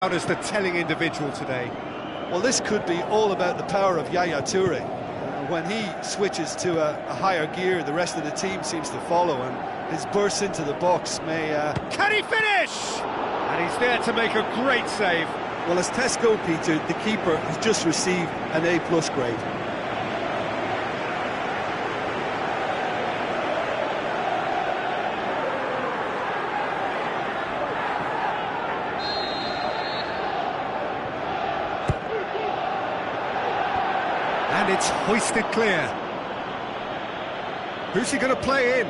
Out as the telling individual today. Well, this could be all about the power of Yaya Toure. When he switches to a higher gear, the rest of the team seems to follow, and his burst into the box may... Can he finish? And he's there to make a great save. Well, as tests go, Peter, the keeper has just received an A+ grade. And it's hoisted clear. Who's he going to play in?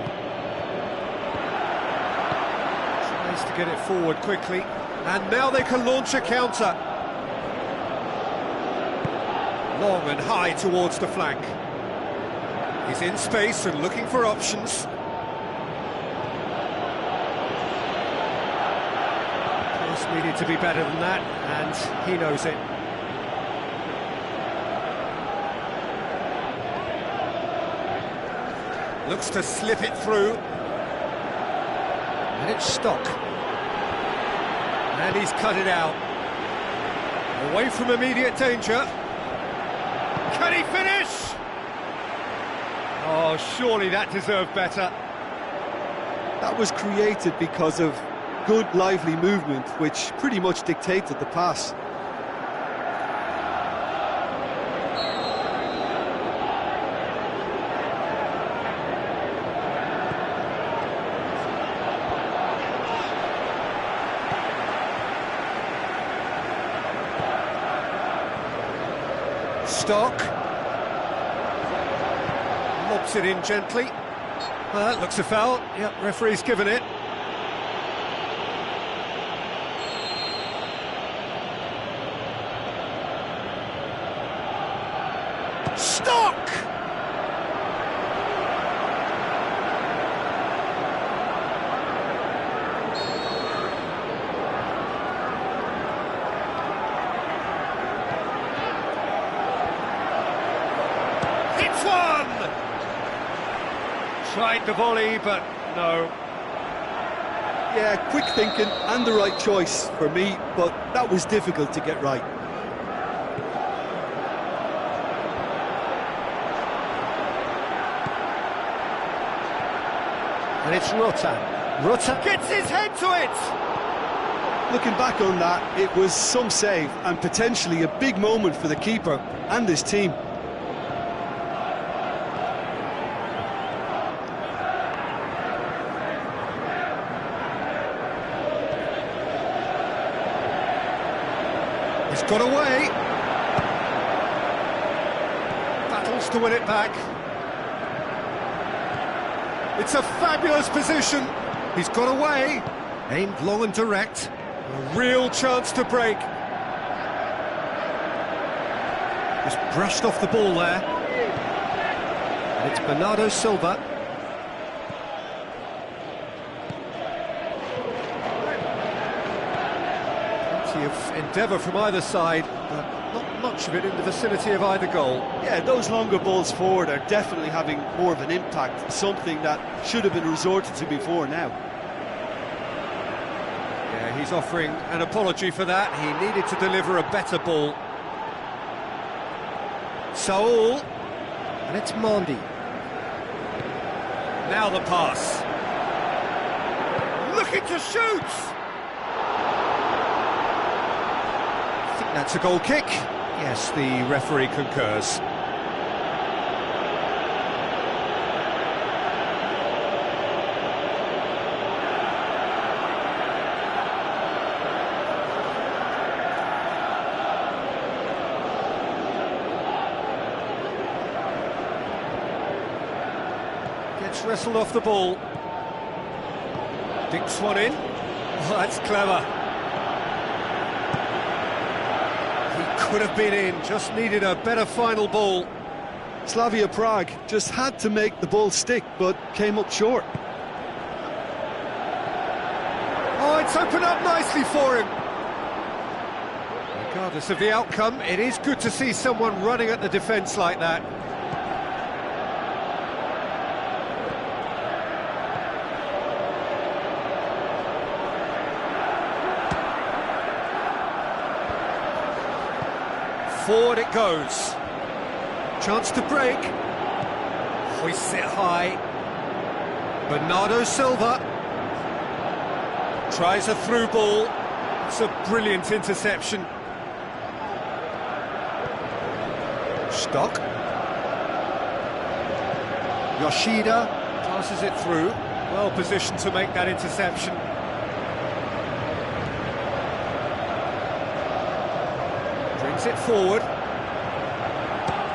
Tries to get it forward quickly. And now they can launch a counter. Long and high towards the flank. He's in space and looking for options. Cross needed to be better than that, and he knows it. Looks to slip it through. And it's Stock. And he's cut it out. Away from immediate danger. Can he finish? Oh, surely that deserved better. That was created because of good, lively movement, which pretty much dictated the pass. Stock lobs it in gently. That looks a foul. Yep, referee's given it. Stock! It's one! Tried the volley, but no. Yeah, quick thinking and the right choice for me, but that was difficult to get right. And it's Rota. Rota gets his head to it! Looking back on that, it was some save and potentially a big moment for the keeper and his team. He's got away. Battles to win it back. It's a fabulous position. He's got away. Aimed long and direct. A real chance to break. Just brushed off the ball there. And it's Bernardo Silva. Of endeavour from either side, but not much of it in the vicinity of either goal. Yeah, those longer balls forward are definitely having more of an impact, something that should have been resorted to before now. Yeah, he's offering an apology for that. He needed to deliver a better ball. Saul, and it's Mandy. Now the pass. Looking to shoot! That's a goal kick. Yes, the referee concurs. Gets wrestled off the ball. Dinks one in. Oh, that's clever. Could have been in, just needed a better final ball. Slavia Prague just had to make the ball stick, but came up short. Oh, it's opened up nicely for him. Regardless of the outcome, it is good to see someone running at the defence like that. Forward it goes. Chance to break. Hoists it high. Bernardo Silva. Tries a through ball. It's a brilliant interception. Stock. Yoshida passes it through. Well positioned to make that interception. Brings it forward.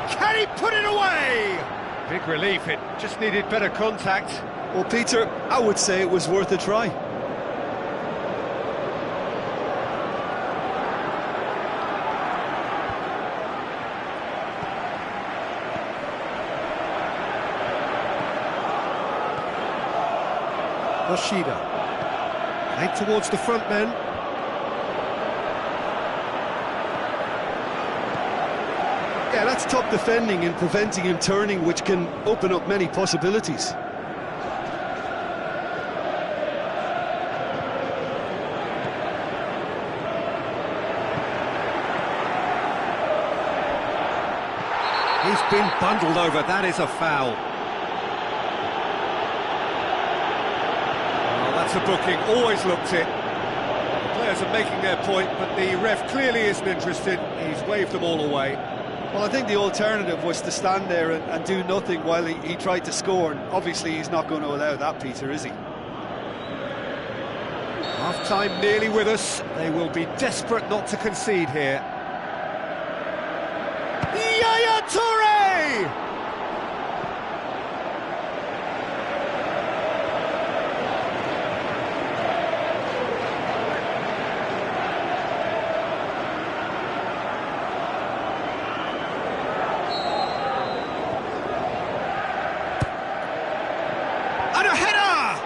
Can he put it away? Big relief, it just needed better contact. Well, Peter, I would say it was worth a try. Yoshida. Played towards the front men. Yeah, that's top defending and preventing him turning, which can open up many possibilities. He's been bundled over, that is a foul. Well, that's a booking, always looked it. The players are making their point, but the ref clearly isn't interested. He's waved them all away. Well, I think the alternative was to stand there and do nothing while he tried to score, and obviously he's not going to allow that, Peter, is he? Half-time nearly with us. They will be desperate not to concede here. Yaya Toure! And a header!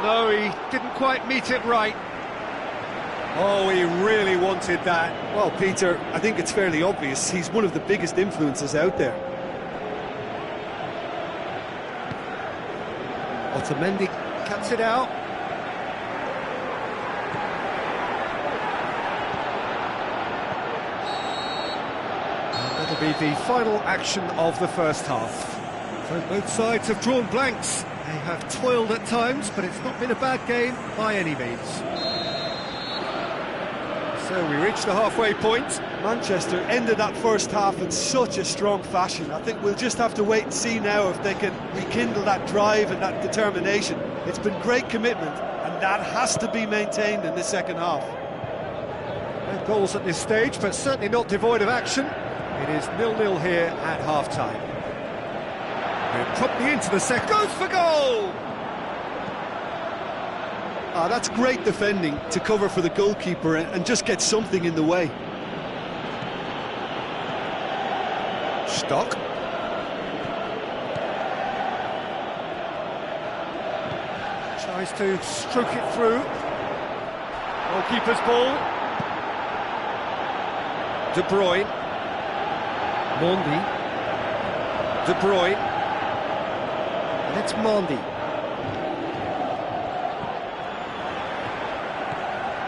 No, he didn't quite meet it right. Oh, he really wanted that. Well, Peter, I think it's fairly obvious. He's one of the biggest influences out there. Otamendi cuts it out. And that'll be the final action of the first half. So both sides have drawn blanks. They have toiled at times, but it's not been a bad game by any means. So we reach the halfway point. Manchester ended that first half in such a strong fashion. I think we'll just have to wait and see now if they can rekindle that drive and that determination. It's been great commitment, and that has to be maintained in the second half. No goals at this stage, but certainly not devoid of action. It is 0-0 here at half-time. We're promptly into the second. Goes for goal! That's great defending to cover for the goalkeeper and just get something in the way. Stock. Tries to stroke it through. Goalkeeper's ball. De Bruyne. Mondi. De Bruyne. And it's Mondi.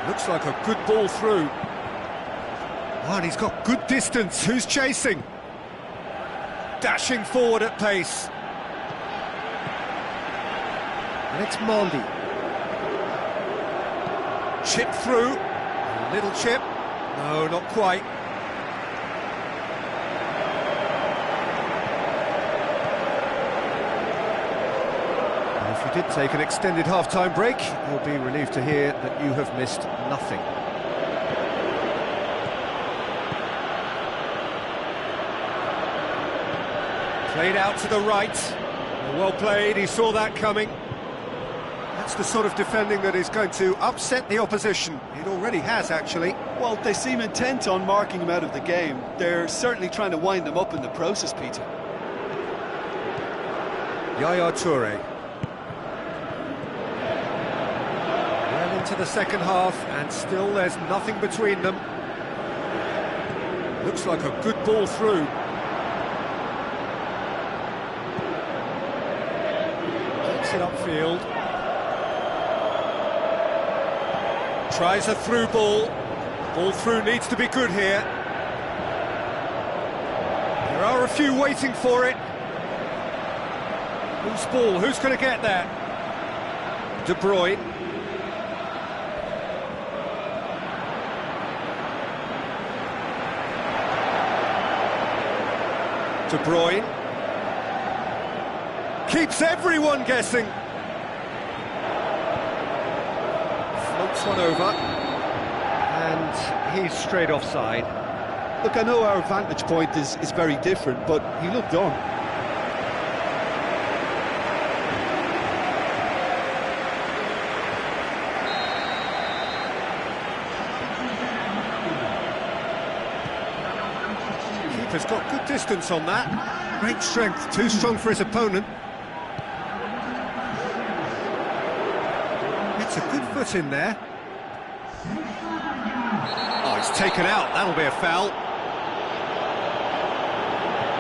Looks like a good ball through. Oh, and he's got good distance. Who's chasing? Dashing forward at pace. And it's Mondi. Chip through. A little chip. No, not quite. If you did take an extended half-time break, you'll be relieved to hear that you have missed nothing. Played out to the right. Well played, he saw that coming. That's the sort of defending that is going to upset the opposition. It already has, actually. Well, they seem intent on marking him out of the game. They're certainly trying to wind him up in the process, Peter. Yaya Toure. Well into the second half, and still there's nothing between them. Looks like a good ball through. Takes it upfield. Tries a through ball. Ball through needs to be good here. There are a few waiting for it. Who's ball? Who's going to get that? De Bruyne. De Bruyne. Keeps everyone guessing. Floats one over. And he's straight offside. Look, I know our vantage point is very different, but he looked on. Keeper's got good distance on that. Great strength, too strong for his opponent. It's a good foot in there. Oh, he's taken out, that'll be a foul.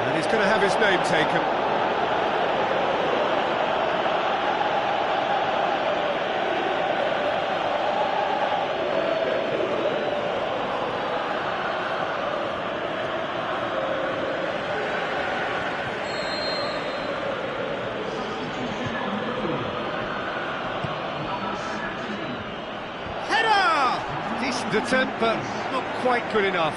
And he's going to have his name taken. Decent attempt, but not quite good enough.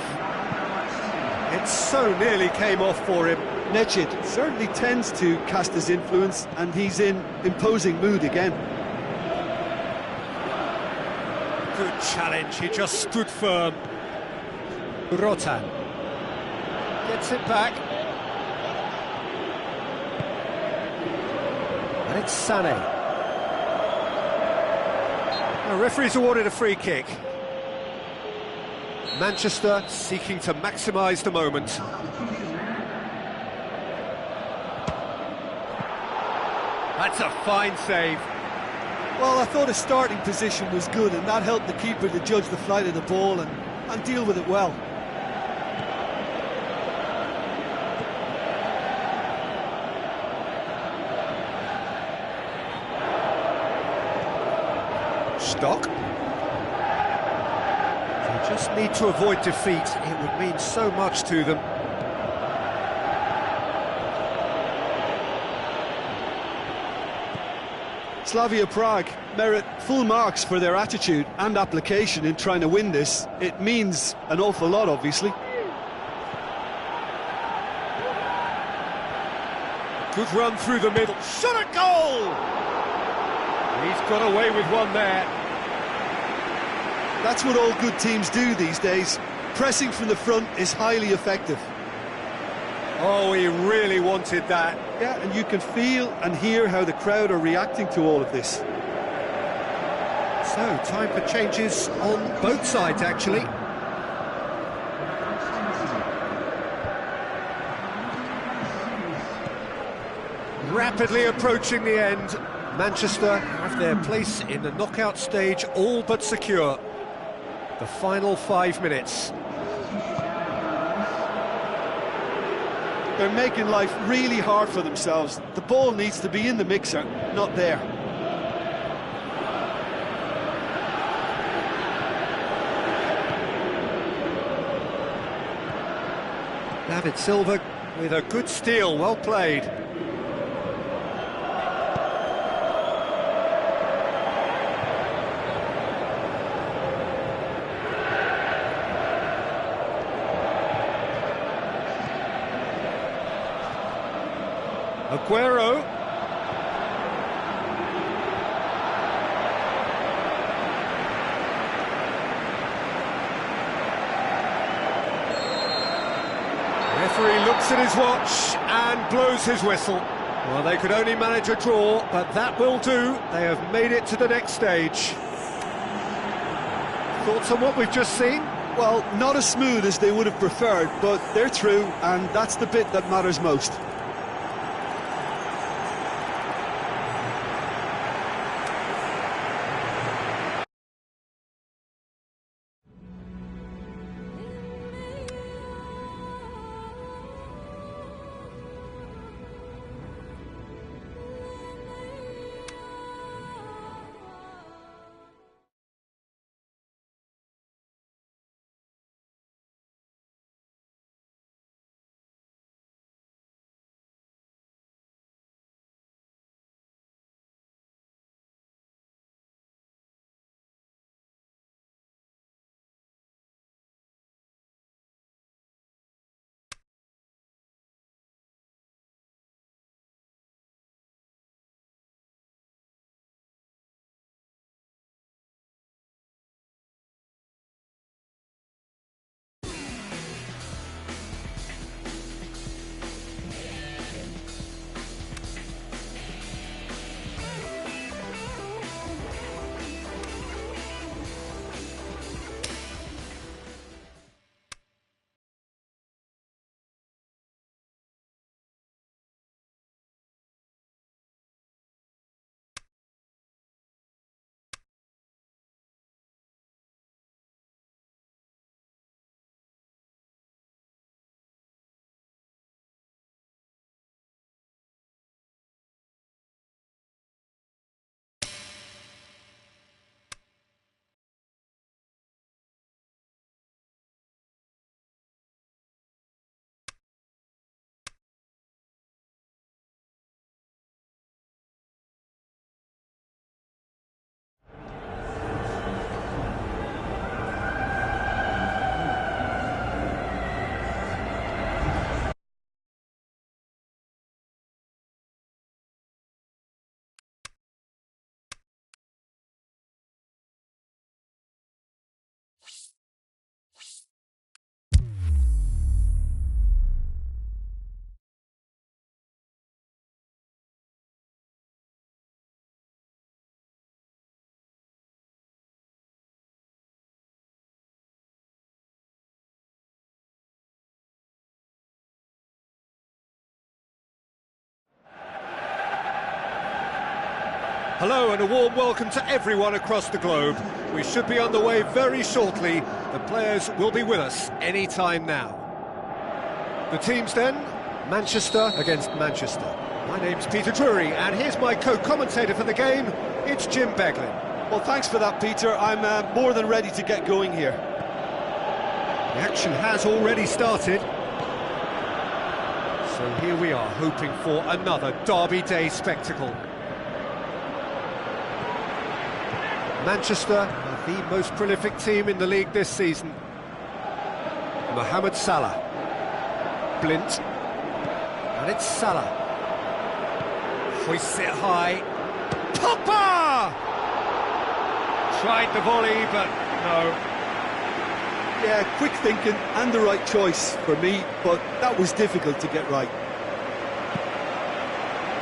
It so nearly came off for him. Necip certainly tends to cast his influence, and he's in imposing mood again. Good challenge, he just stood firm. Rotan gets it back. And it's Sané. The referee's awarded a free kick. Manchester seeking to maximise the moment. That's a fine save. Well, I thought his starting position was good, and that helped the keeper to judge the flight of the ball and deal with it well. Stock. They just need to avoid defeat. It would mean so much to them. Slavia Prague merit full marks for their attitude and application in trying to win this. It means an awful lot, obviously. Good run through the middle. Shot at goal! He's got away with one there. That's what all good teams do these days. Pressing from the front is highly effective. Oh, he really wanted that. Yeah, and you can feel and hear how the crowd are reacting to all of this. So, time for changes on both sides, actually. Rapidly approaching the end. Manchester have their place in the knockout stage all but secure. The final 5 minutes. They're making life really hard for themselves. The ball needs to be in the mixer, not there. David Silva with a good steal, well played. Aguero. Referee looks at his watch and blows his whistle. Well, they could only manage a draw, but that will do. They have made it to the next stage. Thoughts on what we've just seen? Well, not as smooth as they would have preferred, but they're through, and that's the bit that matters most. Hello and a warm welcome to everyone across the globe. We should be on the way very shortly. The players will be with us any time now. The teams then, Manchester against Manchester. My name's Peter Drury and here's my co-commentator for the game, it's Jim Beglin. Well, thanks for that, Peter. I'm more than ready to get going here. The action has already started. So here we are, hoping for another Derby Day spectacle. Manchester are the most prolific team in the league this season. Mohamed Salah. Blind. And it's Salah. Hoists it high. Pogba! Tried the volley, but no. Yeah, quick thinking and the right choice for me, but that was difficult to get right.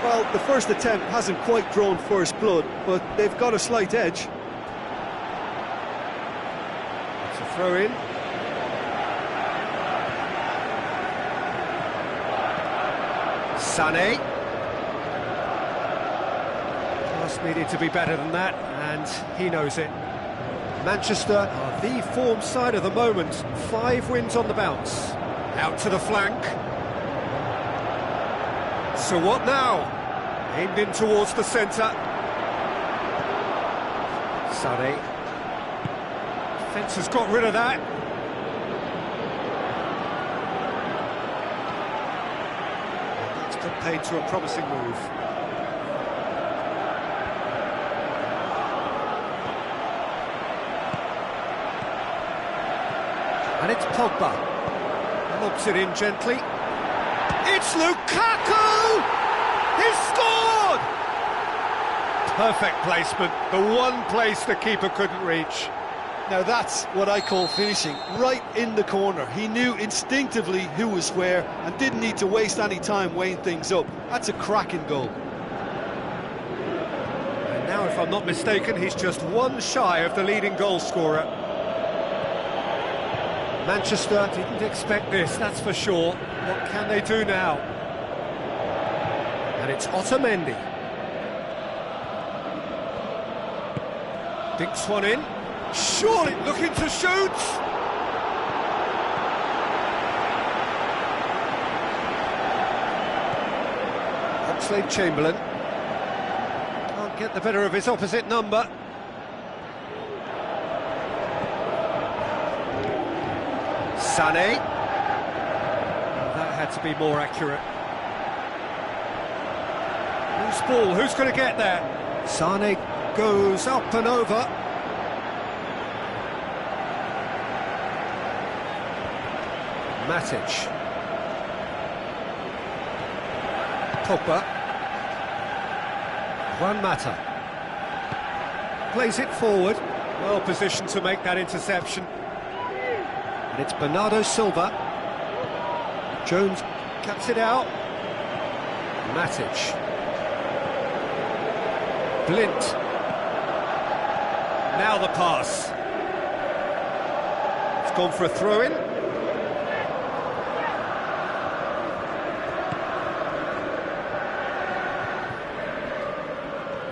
Well, the first attempt hasn't quite drawn first blood, but they've got a slight edge. It's a throw-in. Sané. Pass needed to be better than that, and he knows it. Manchester are the form side of the moment. 5 wins on the bounce. Out to the flank. So what now? Aimed in towards the centre. Sané. Defence has got rid of that. That's put paid to a promising move. And it's Pogba. Lobs it in gently. It's Lukaku! He's scored! Perfect placement, the one place the keeper couldn't reach. Now that's what I call finishing, right in the corner. He knew instinctively who was where and didn't need to waste any time weighing things up. That's a cracking goal. And now, if I'm not mistaken, he's just one shy of the leading goal scorer. Manchester didn't expect this, that's for sure. What can they do now? And it's Otamendi. Dinks one in. Surely looking to shoot! Oxlade-Chamberlain. Can't get the better of his opposite number. Sané. That had to be more accurate. Loose ball, who's going to get there? Sané goes up and over. Matic. Pogba. Juan Mata. Plays it forward. Well positioned to make that interception. And it's Bernardo Silva. Jones cuts it out. Matic. Blind. Now the pass. It's gone for a throw-in.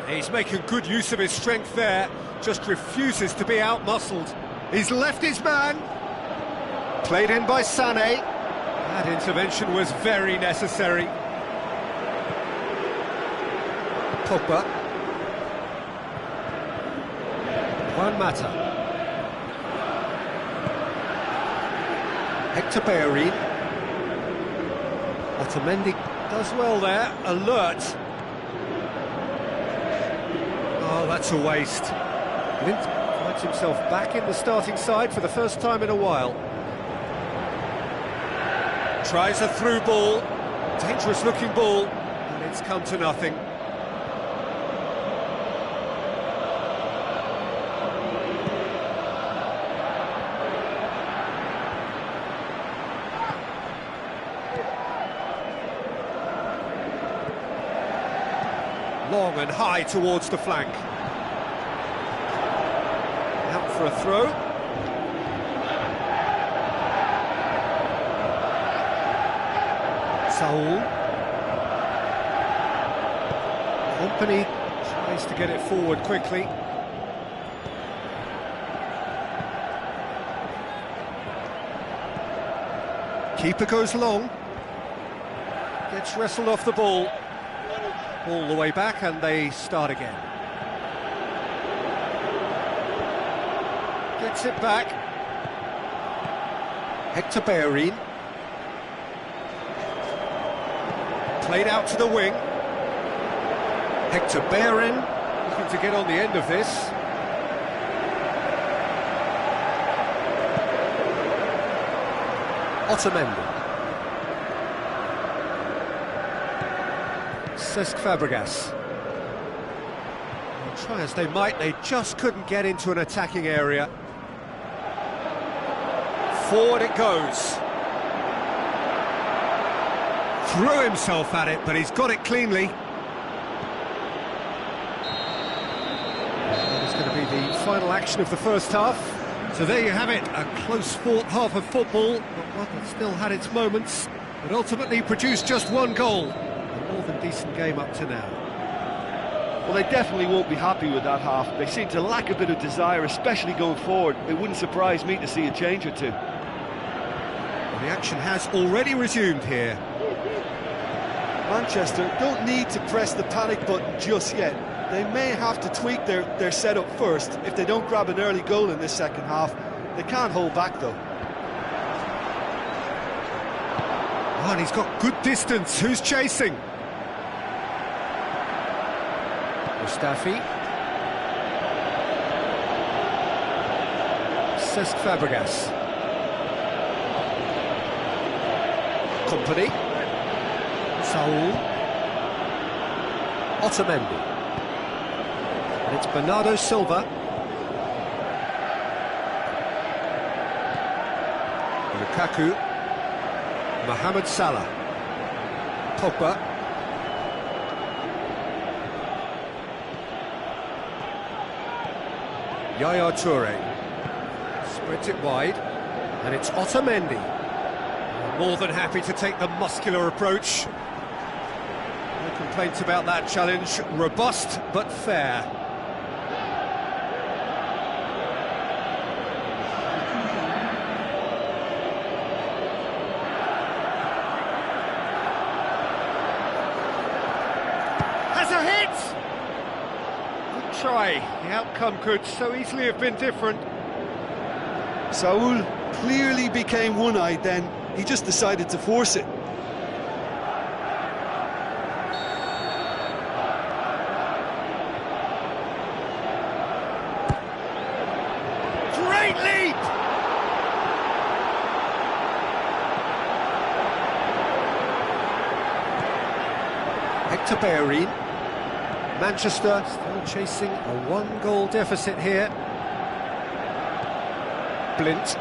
He's making good use of his strength there, just refuses to be out-muscled. He's left his man. Played in by Sané. That intervention was very necessary. Pogba. Juan Mata. Hector Bellerin. Otamendi does well there, alert. Oh, that's a waste. Blind finds himself back in the starting side for the first time in a while. Tries a through ball, dangerous looking ball, and it's come to nothing. Long and high towards the flank. Out for a throw. Saul. Company tries Space to get it forward quickly. Keeper goes long. Gets wrestled off the ball. All the way back, and they start again. Gets it back. Hector Bellerin. Played out to the wing. Hector Bellerin looking to get on the end of this. Otamendi. Cesc Fabregas. Well, try as they might, they just couldn't get into an attacking area. Forward it goes. Threw himself at it, but he's got it cleanly. That is going to be the final action of the first half. So there you have it, a close-fought half of football, but one that still had its moments, but ultimately produced just one goal. A more than decent game up to now. Well, they definitely won't be happy with that half. They seem to lack a bit of desire, especially going forward. It wouldn't surprise me to see a change or two. Well, the action has already resumed here. Manchester don't need to press the panic button just yet. They may have to tweak their setup first. If they don't grab an early goal in this second half, they can't hold back though. Oh, and he's got good distance. Who's chasing? Mustafi. Cesc Fabregas. Company. Saul. Otamendi. And it's Bernardo Silva. Lukaku. Mohamed Salah. Pogba. Yaya Toure. Spreads it wide. And it's Otamendi. More than happy to take the muscular approach. No complaints about that challenge. Robust but fair. Has a hit! Good try. The outcome could so easily have been different. Saul clearly became one-eyed then. He just decided to force it. Great leap! Hector Bellerin. Manchester still chasing a one-goal deficit here. Blind. So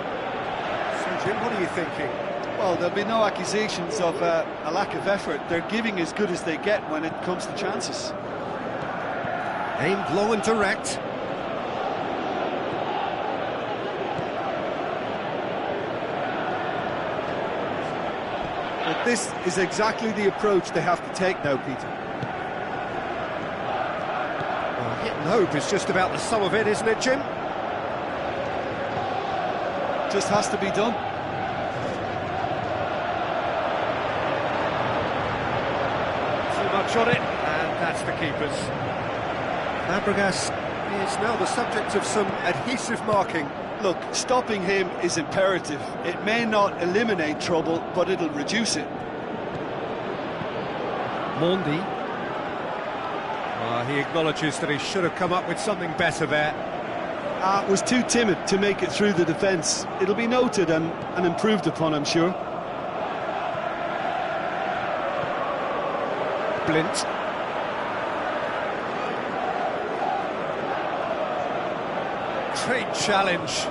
Jim, what are you thinking? Well, there'll be no accusations of a lack of effort. They're giving as good as they get when it comes to chances. Aimed low and direct. But this is exactly the approach they have to take now, Peter. Well, hit and hope is just about the sum of it, isn't it, Jim? Just has to be done. Too much on it, and that's the keeper's. Fabregas is now the subject of some adhesive marking. Look, stopping him is imperative. It may not eliminate trouble, but it'll reduce it. Mondi. He acknowledges that he should have come up with something better there. Was too timid to make it through the defence. It'll be noted and improved upon, I'm sure. Blind. Great challenge.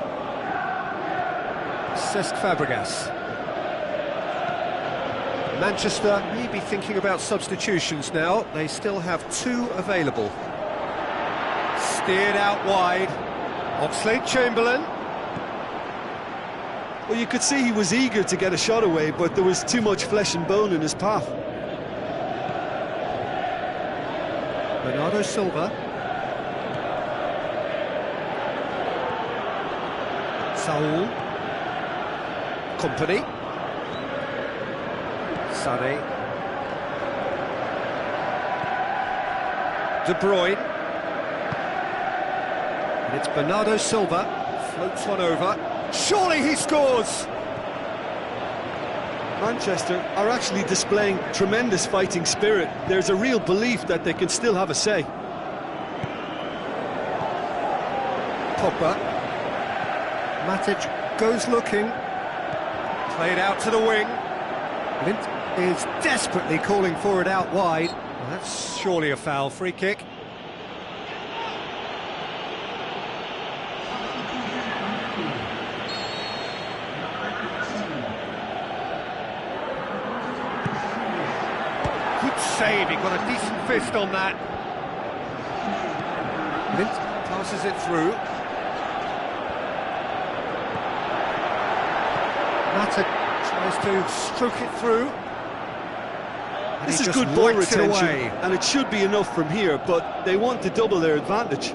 Cesc Fabregas. Manchester may be thinking about substitutions now. They still have two available. Steered out wide. Oxlade-Chamberlain. Well, you could see he was eager to get a shot away, but there was too much flesh and bone in his path. Bernardo Silva. Saul. Company. Sané. De Bruyne. And it's Bernardo Silva. Floats one over. Surely he scores! Manchester are actually displaying tremendous fighting spirit. There's a real belief that they can still have a say. Pogba. Matic goes looking. Played out to the wing. Lint is desperately calling for it out wide. Well, that's surely a foul. Free kick. Good save, he got a decent fist on that. Lint passes it through. Matic tries to stroke it through. And This is just good ball whacks it retention, away. and it should be enough from here, but they want to double their advantage.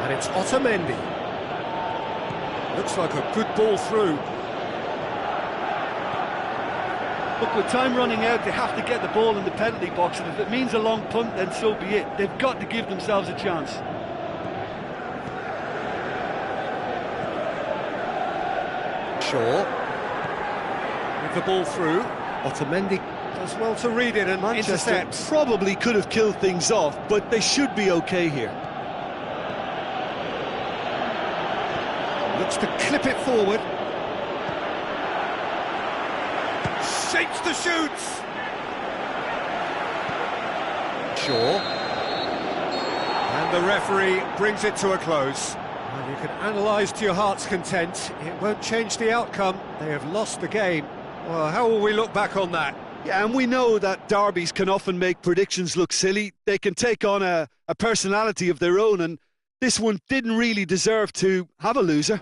And it's Otamendi. Looks like a good ball through. Look, with time running out, they have to get the ball in the penalty box, and if it means a long punt, then so be it. They've got to give themselves a chance. Shaw. With the ball through. Otamendi does well to read it and Manchester intercepts. probably could have killed things off, but they should be okay here. Looks to clip it forward. Shapes the shoots. Shaw. And the referee brings it to a close. Well, you can analyse to your heart's content. It won't change the outcome. They have lost the game. Well, how will we look back on that? Yeah, and we know that derbies can often make predictions look silly. They can take on a personality of their own, and this one didn't really deserve to have a loser.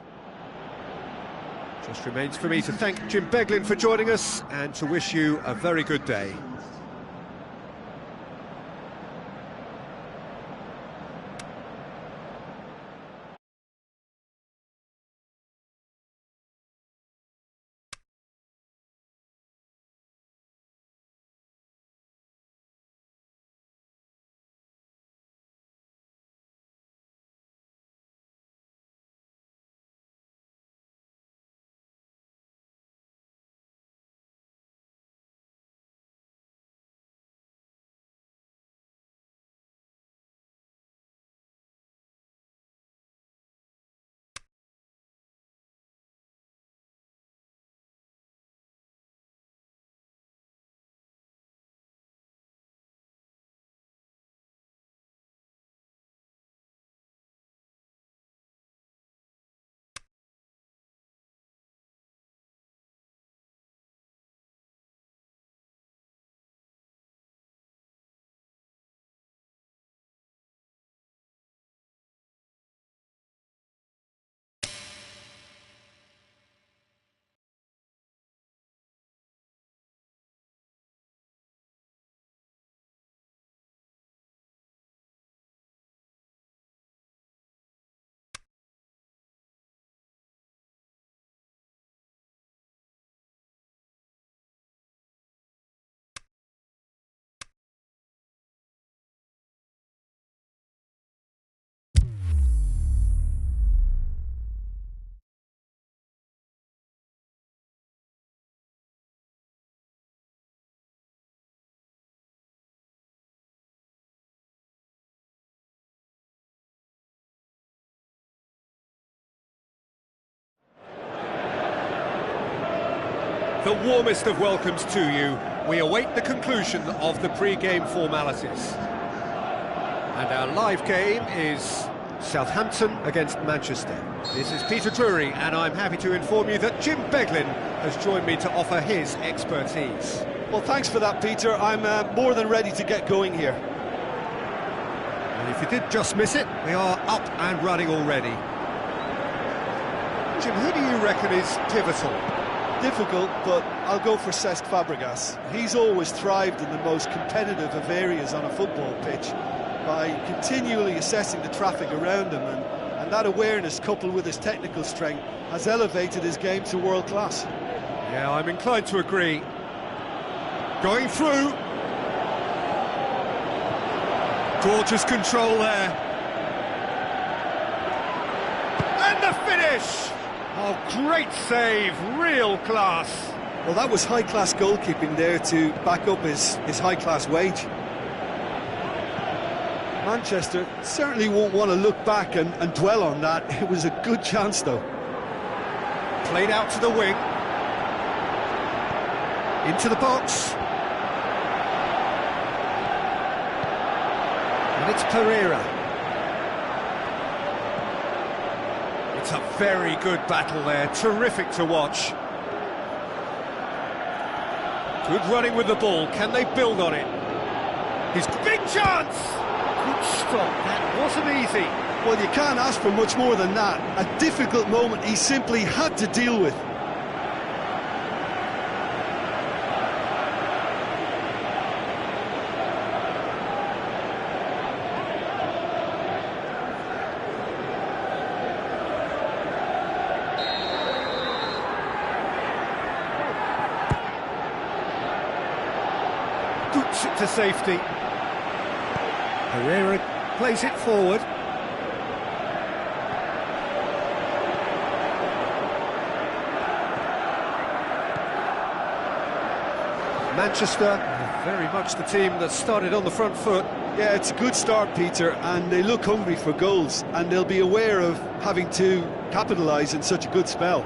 Just remains for me to thank Jim Beglin for joining us and to wish you a very good day. The warmest of welcomes to you. We await the conclusion of the pre-game formalities. And our live game is Southampton against Manchester. This is Peter Drury, and I'm happy to inform you that Jim Beglin has joined me to offer his expertise. Well, thanks for that, Peter. I'm more than ready to get going here. And if you did just miss it, we are up and running already. Jim, who do you reckon is pivotal? Difficult, but I'll go for Cesc Fabregas. He's always thrived in the most competitive of areas on a football pitch. by continually assessing the traffic around him, and that awareness, coupled with his technical strength, has elevated his game to world class. Yeah, I'm inclined to agree. Going through. Gorgeous control there. And the finish! Oh, great save, real class. Well, that was high-class goalkeeping there to back up his high-class wage. Manchester certainly won't want to look back and dwell on that. It was a good chance, though. Played out to the wing. Into the box. And it's Pereira. It's a very good battle there, terrific to watch. Good running with the ball, can they build on it? His big chance! Good stop, that wasn't easy. Well, you can't ask for much more than that. A difficult moment he simply had to deal with. Boots it to safety. Pereira plays it forward. Manchester, very much the team that started on the front foot. Yeah, it's a good start, Peter, and they look hungry for goals, and they'll be aware of having to capitalise in such a good spell.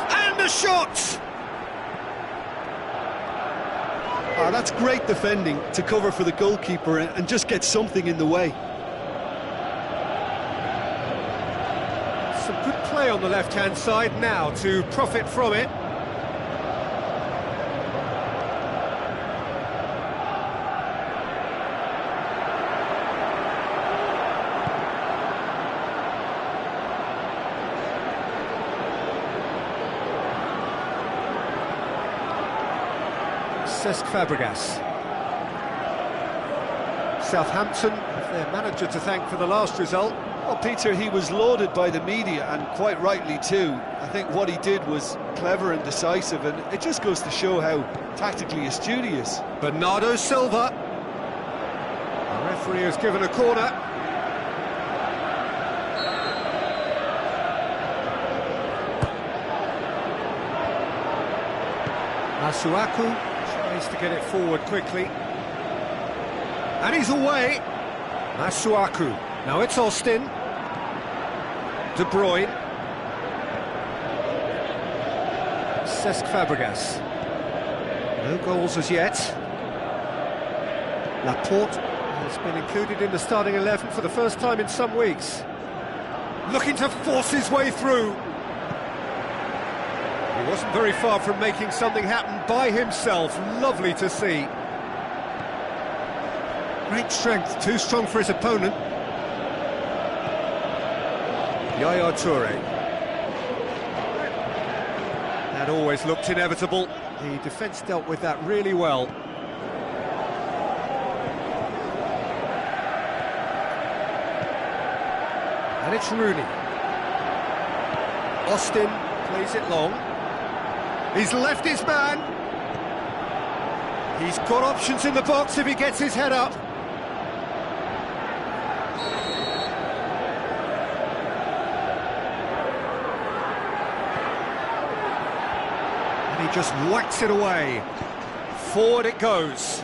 And the shot! Ah, that's great defending to cover for the goalkeeper and just get something in the way. Some good play on the left-hand side now to profit from it. Cesc Fabregas. Southampton have their manager to thank for the last result. Well, Peter, he was lauded by the media, and quite rightly too. I think what he did was clever and decisive, and it just goes to show how tactically astute he is. Bernardo Silva. The referee has given a corner. Masuaku tries to get it forward quickly. And he's away. Masuaku. Now it's Austin. De Bruyne. Cesc Fabregas. No goals as yet. Laporte has been included in the starting 11 for the first time in some weeks. Looking to force his way through. He wasn't very far from making something happen by himself. Lovely to see. Great strength, too strong for his opponent. Yaya Toure. That always looked inevitable. The defence dealt with that really well. And it's Rooney. Austin plays it long. He's left his man. He's got options in the box if he gets his head up. And he just whacks it away. Forward it goes.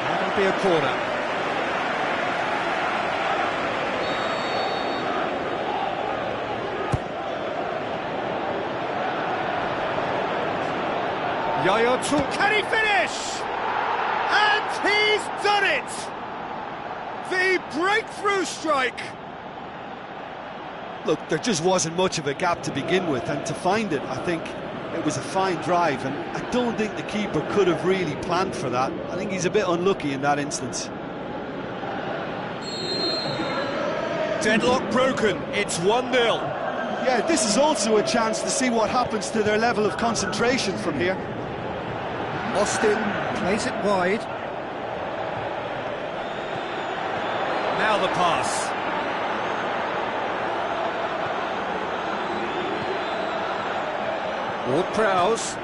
That'll be a corner. Yaya Toure, can he finish? And he's done it! The breakthrough strike! Look, there just wasn't much of a gap to begin with, and to find it, I think it was a fine drive, and I don't think the keeper could have really planned for that. I think he's a bit unlucky in that instance. Deadlock broken, it's 1-0. Yeah, this is also a chance to see what happens to their level of concentration from here. Austin plays it wide. Now the pass. Ward-Prowse.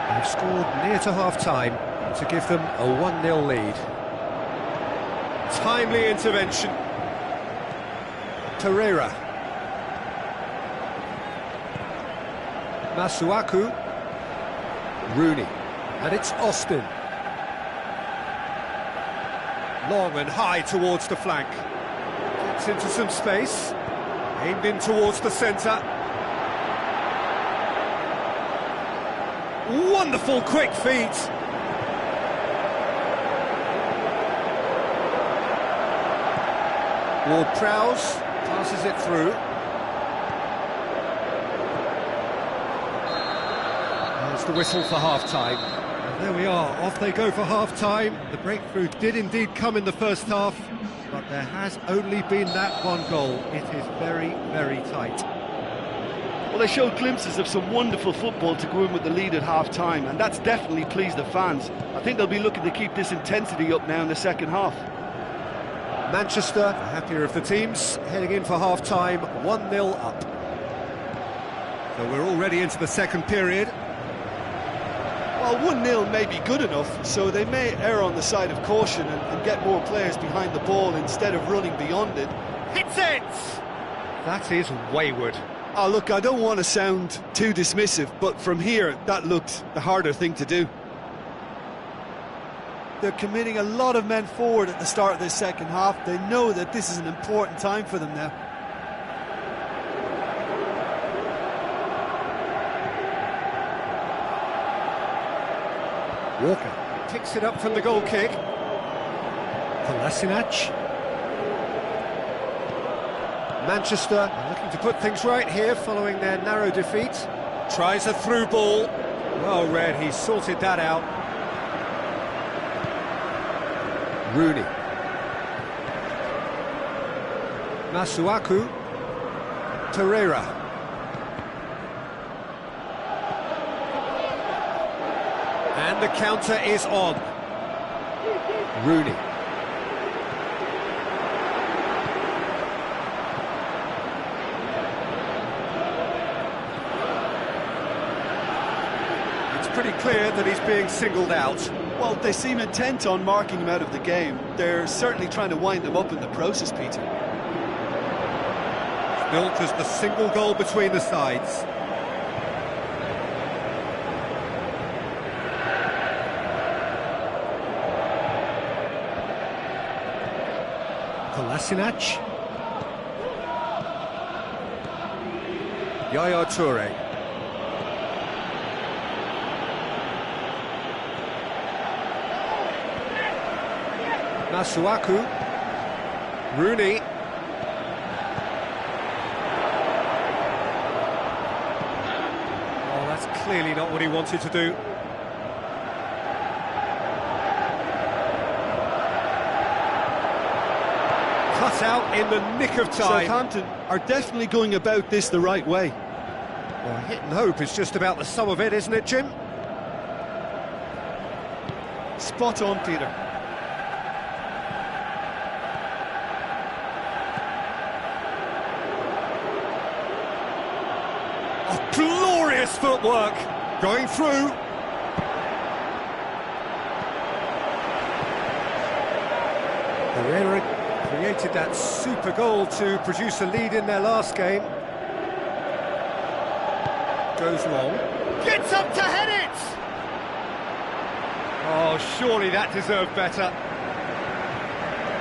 They've scored near to half-time to give them a 1-0 lead. Timely intervention. Torreira. Masuaku. Rooney. And it's Austin. Long and high towards the flank. Gets into some space. Aimed in towards the centre. Wonderful quick feet. Ward-Prowse passes it through. There's the whistle for half-time. And there we are, off they go for half-time. The breakthrough did indeed come in the first half, but there has only been that one goal. It is very, very tight. Well, they showed glimpses of some wonderful football to go in with the lead at half-time, and that's definitely pleased the fans. I think they'll be looking to keep this intensity up now in the second half. Manchester, the happier of the teams, heading in for half-time, 1-0 up. So we're already into the second period. Well, 1-0 may be good enough, so they may err on the side of caution and get more players behind the ball instead of running beyond it. Hits it! That is wayward. Oh, look, I don't want to sound too dismissive, but from here, that looked the harder thing to do. They're committing a lot of men forward at the start of this second half. They know that this is an important time for them now. Walker picks it up from the goal kick. Kolasinac. Manchester are looking to put things right here following their narrow defeat. Tries a through ball. Well read, he sorted that out. Rooney. Masuaku. Torreira. And the counter is on. Rooney. It's pretty clear that he's being singled out. Well, they seem intent on marking him out of the game. They're certainly trying to wind him up in the process, Peter. Built as the single goal between the sides. Kolasinac. Yaya Toure. Masuaku. Rooney. Oh, that's clearly not what he wanted to do. Cut out in the nick of time. Southampton are definitely going about this the right way. Well, hit and hope is just about the sum of it, isn't it, Jim? Spot on, Peter. Oh, glorious footwork. Going through. Herrera created that super goal to produce a lead in their last game. Goes long. Gets up to head it! Oh, surely that deserved better.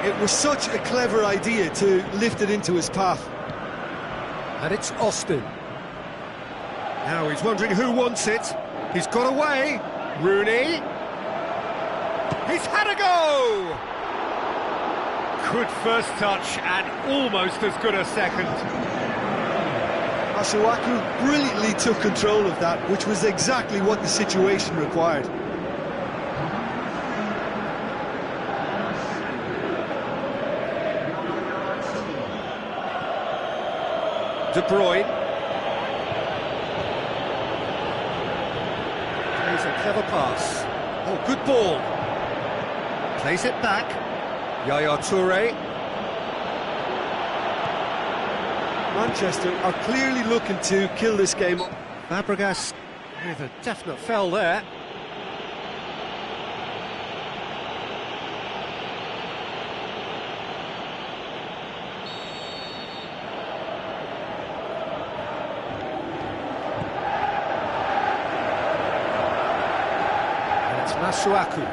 It was such a clever idea to lift it into his path. And it's Austin. Now he's wondering who wants it. He's got away. Rooney. He's had a go! Good first touch and almost as good a second. Masuaku brilliantly took control of that, which was exactly what the situation required. De Bruyne. Plays a clever pass. Oh, good ball. Plays it back. Yaya Toure. Manchester are clearly looking to kill this game. Fabregas with a definite foul there. And it's Masuaku.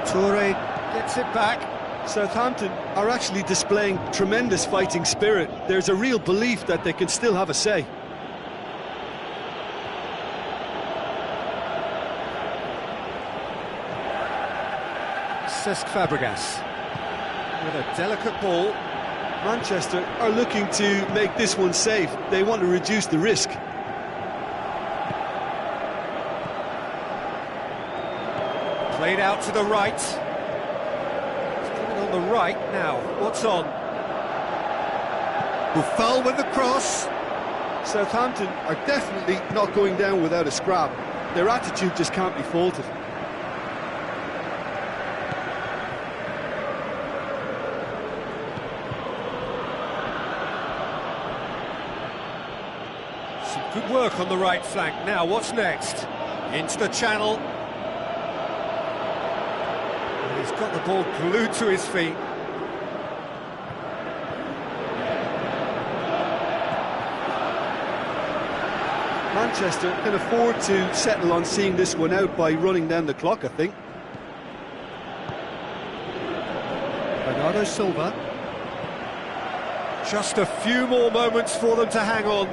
Toure gets it back. Southampton are actually displaying tremendous fighting spirit. There's a real belief that they can still have a say. Cesc Fabregas with a delicate ball. Manchester are looking to make this one safe. They want to reduce the risk. Played out to the right. On the right now, what's on? Buffal with the cross. Southampton are definitely not going down without a scrap. Their attitude just can't be faulted. Some good work on the right flank. Now, what's next? Into the channel. He's got the ball glued to his feet. Manchester can afford to settle on seeing this one out by running down the clock, I think. Bernardo Silva. Just a few more moments for them to hang on.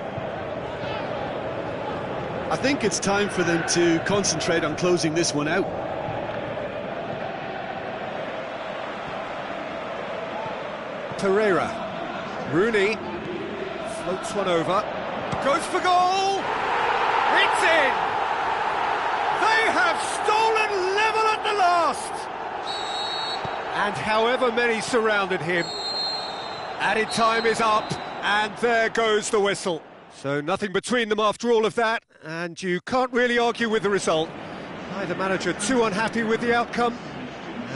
I think it's time for them to concentrate on closing this one out. Pereira. Rooney floats one over. Goes for goal! It's in! They have stolen level at the last! And however many surrounded him, added time is up, and there goes the whistle. So nothing between them after all of that, and you can't really argue with the result. Neither manager too unhappy with the outcome,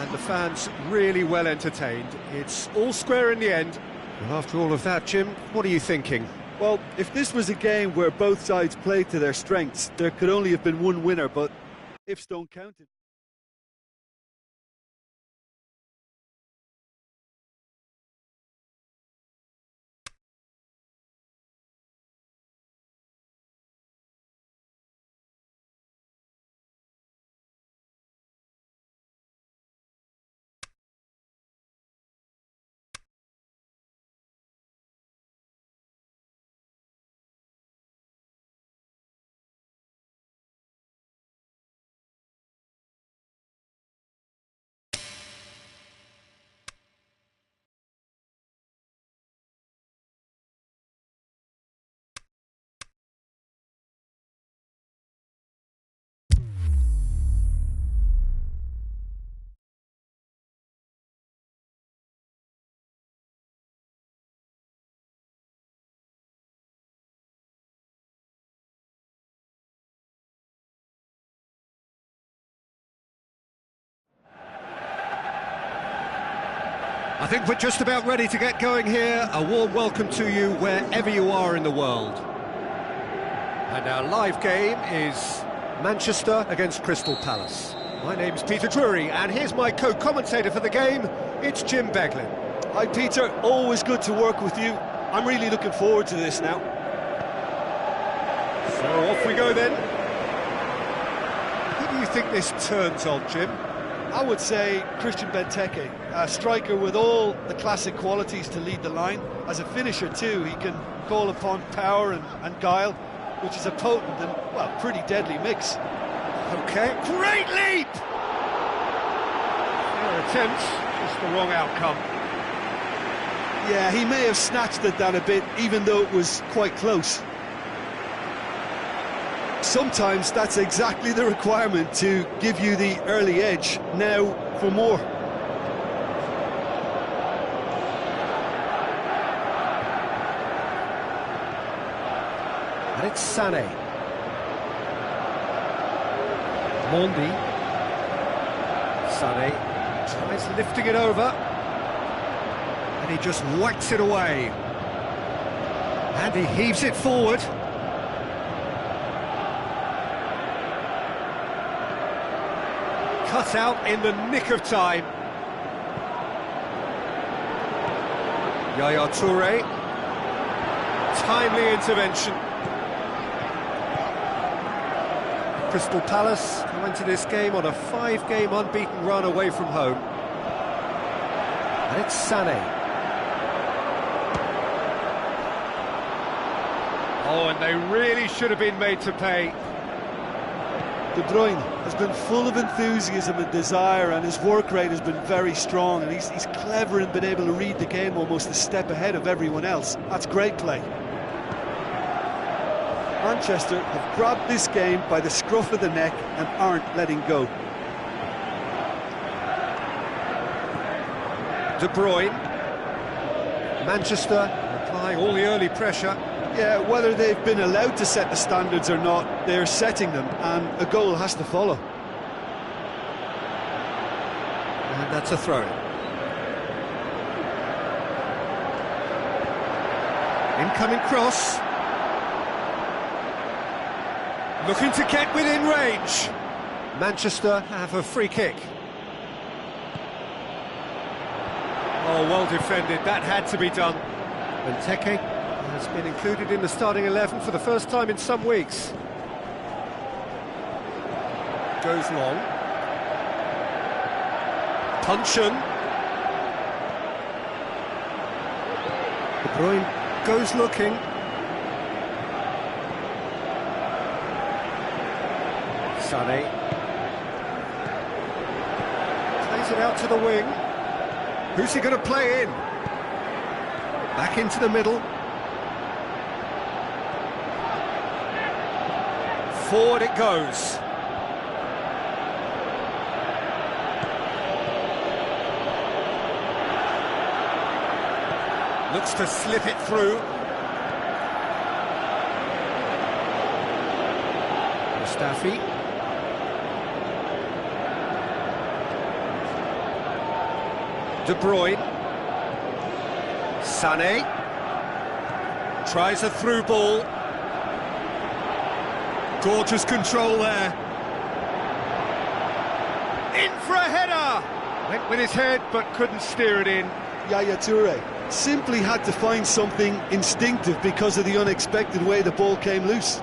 and the fans really well entertained. It's all square in the end. Well, after all of that, Jim, what are you thinking? Well, if this was a game where both sides played to their strengths, there could only have been one winner, but ifs don't count it. I think we're just about ready to get going here. A warm welcome to you wherever you are in the world. And our live game is Manchester against Crystal Palace. My name's Peter Drury, and here's my co-commentator for the game. It's Jim Beglin. Hi Peter, always good to work with you. I'm really looking forward to this now. So off we go then. Who do you think this turns on, Jim? I would say Christian Benteke, a striker with all the classic qualities to lead the line. As a finisher too, he can call upon power and guile, which is a potent and, well, pretty deadly mix. Okay, great leap! Fair attempt, just the wrong outcome. Yeah, he may have snatched at that a bit, even though it was quite close. Sometimes that's exactly the requirement to give you the early edge. Now for more. And it's Sané. Mondi. Sané tries lifting it over. And he just whacks it away. And he heaves it forward. Cut out in the nick of time. Yaya Touré. Timely intervention. Crystal Palace come into this game on a 5-game unbeaten run away from home. And it's Sané. Oh, and they really should have been made to pay. De Bruyne has been full of enthusiasm and desire, and his work rate has been very strong, and he's clever and been able to read the game almost a step ahead of everyone else. That's great play. Manchester have grabbed this game by the scruff of the neck and aren't letting go. De Bruyne. Manchester applying all the early pressure. Yeah, whether they've been allowed to set the standards or not, they're setting them, and a goal has to follow. And that's a throw. Incoming cross. Looking to get within range. Manchester have a free kick. Oh, well defended. That had to be done. Benteke has been included in the starting 11 for the first time in some weeks. Goes long. Puncheon. De Bruyne goes looking. Sané. Plays it out to the wing. Who's he going to play in? Back into the middle. Forward it goes. Looks to slip it through. Mustafi. De Bruyne. Sané. Tries a through ball. Gorgeous control there. In for a header! Went with his head, but couldn't steer it in. Yaya Touré simply had to find something instinctive because of the unexpected way the ball came loose.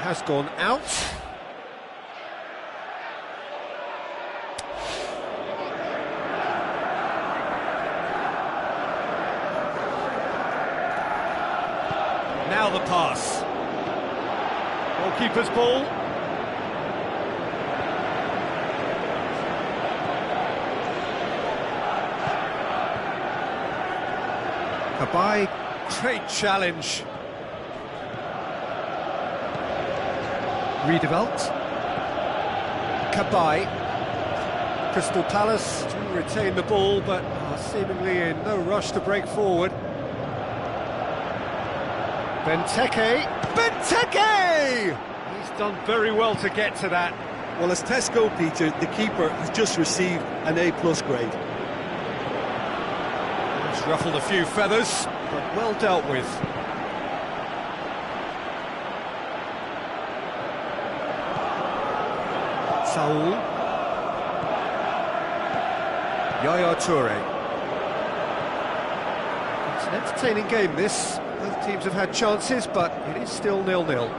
Has gone out. Now the pass. Goalkeeper's ball. Cabaye, great challenge. Riedewald. Cabaye. Crystal Palace to retain the ball, but are seemingly in no rush to break forward. Benteke. Benteke! He's done very well to get to that. Well, as Tesco, Peter, the keeper has just received an A+ grade. He's ruffled a few feathers, but well dealt with. Saul. Yaya Touré. It's an entertaining game, this. Both teams have had chances, but it is still 0-0.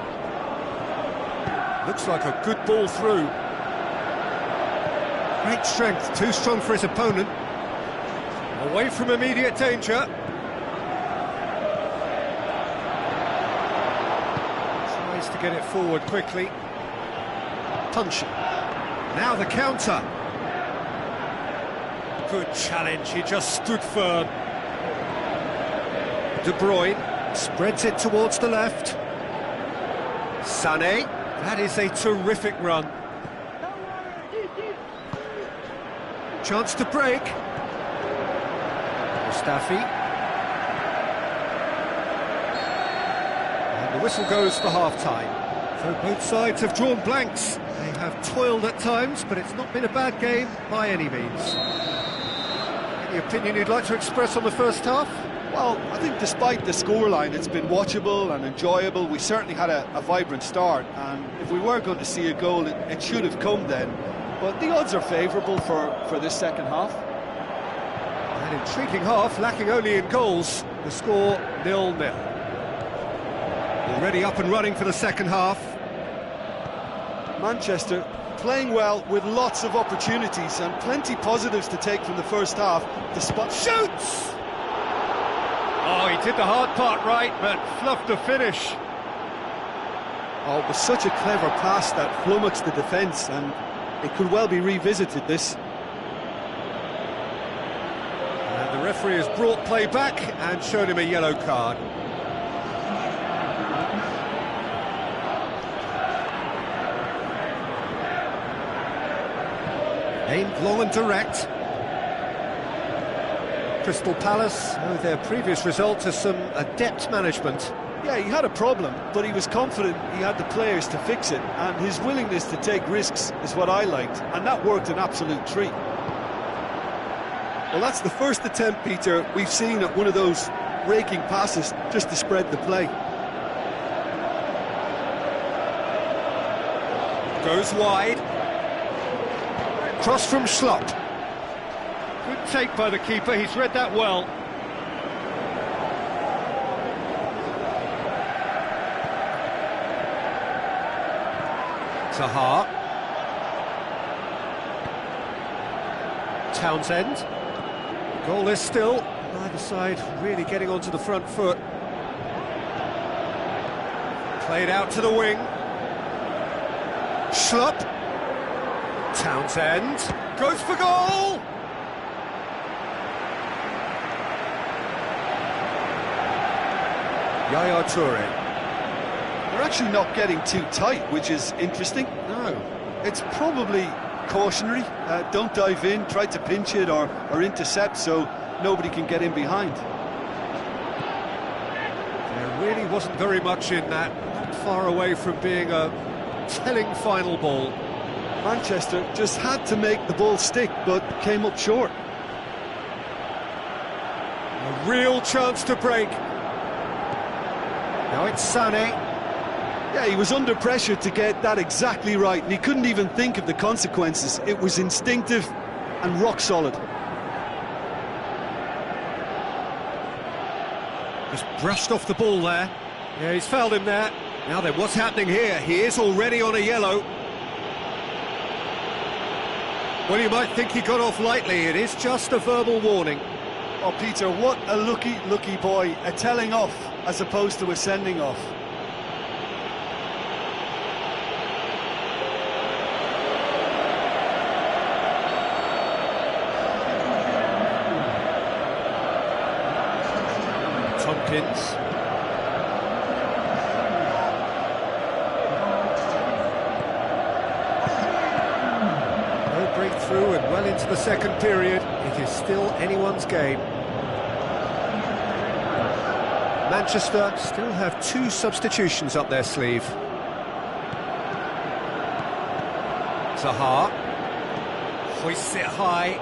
Looks like a good ball through. Great strength, too strong for his opponent. Away from immediate danger. Tries to get it forward quickly. Puncheon. Now the counter. Good challenge, he just stood firm. De Bruyne spreads it towards the left. Sané, that is a terrific run. Chance to break. Mustafi. And the whistle goes for half-time. So both sides have drawn blanks. They have toiled at times, but it's not been a bad game by any means. Any opinion you'd like to express on the first half? Well, I think despite the scoreline, it's been watchable and enjoyable. We certainly had a vibrant start, and if we were going to see a goal, it should have come then. But the odds are favourable for this second half. An intriguing half, lacking only in goals. The score 0-0. Already up and running for the second half. Manchester playing well with lots of opportunities and plenty positives to take from the first half. Despite Shoots! Oh, he did the hard part right, but fluffed the finish. Oh, it was such a clever pass that flummoxed the defence, and it could well be revisited, this. And the referee has brought play back and shown him a yellow card. Aimed long and direct. Crystal Palace, their previous result has some adept management. Yeah, he had a problem, but he was confident he had the players to fix it, and his willingness to take risks is what I liked, and that worked an absolute treat. Well, that's the first attempt, Peter, we've seen at one of those raking passes just to spread the play. Goes wide. Cross from Schlupp. Good take by the keeper, he's read that well. Zaha. Townsend. Goalless still. Neither side really getting onto the front foot. Played out to the wing. Schlupp. Townsend goes for goal! Yaya Toure. They're actually not getting too tight, which is interesting. No. It's probably cautionary. Don't dive in, try to pinch it or intercept so nobody can get in behind. There really wasn't very much in that, not far away from being a telling final ball. Manchester just had to make the ball stick, but came up short. A real chance to break. Now it's Sané. Yeah, he was under pressure to get that exactly right, and he couldn't even think of the consequences. It was instinctive and rock solid. Just brushed off the ball there. Yeah, he's fouled him there. Now then, what's happening here? He is already on a yellow. Well, you might think he got off lightly. It is just a verbal warning. Oh, Peter, what a lucky boy. A telling off as opposed to a sending off. Tompkins. Breakthrough and well into the second period. It is still anyone's game. Manchester still have 2 substitutions up their sleeve. Zaha hoists it high.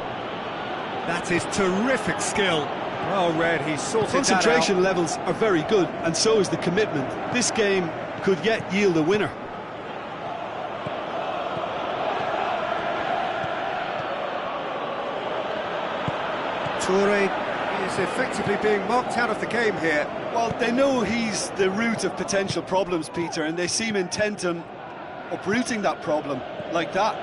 That is terrific skill. Well read, he sorted that out. Concentration levels are very good, and so is the commitment. This game could yet yield a winner. Toure is effectively being marked out of the game here. Well, they know he's the root of potential problems, Peter, and they seem intent on uprooting that problem like that.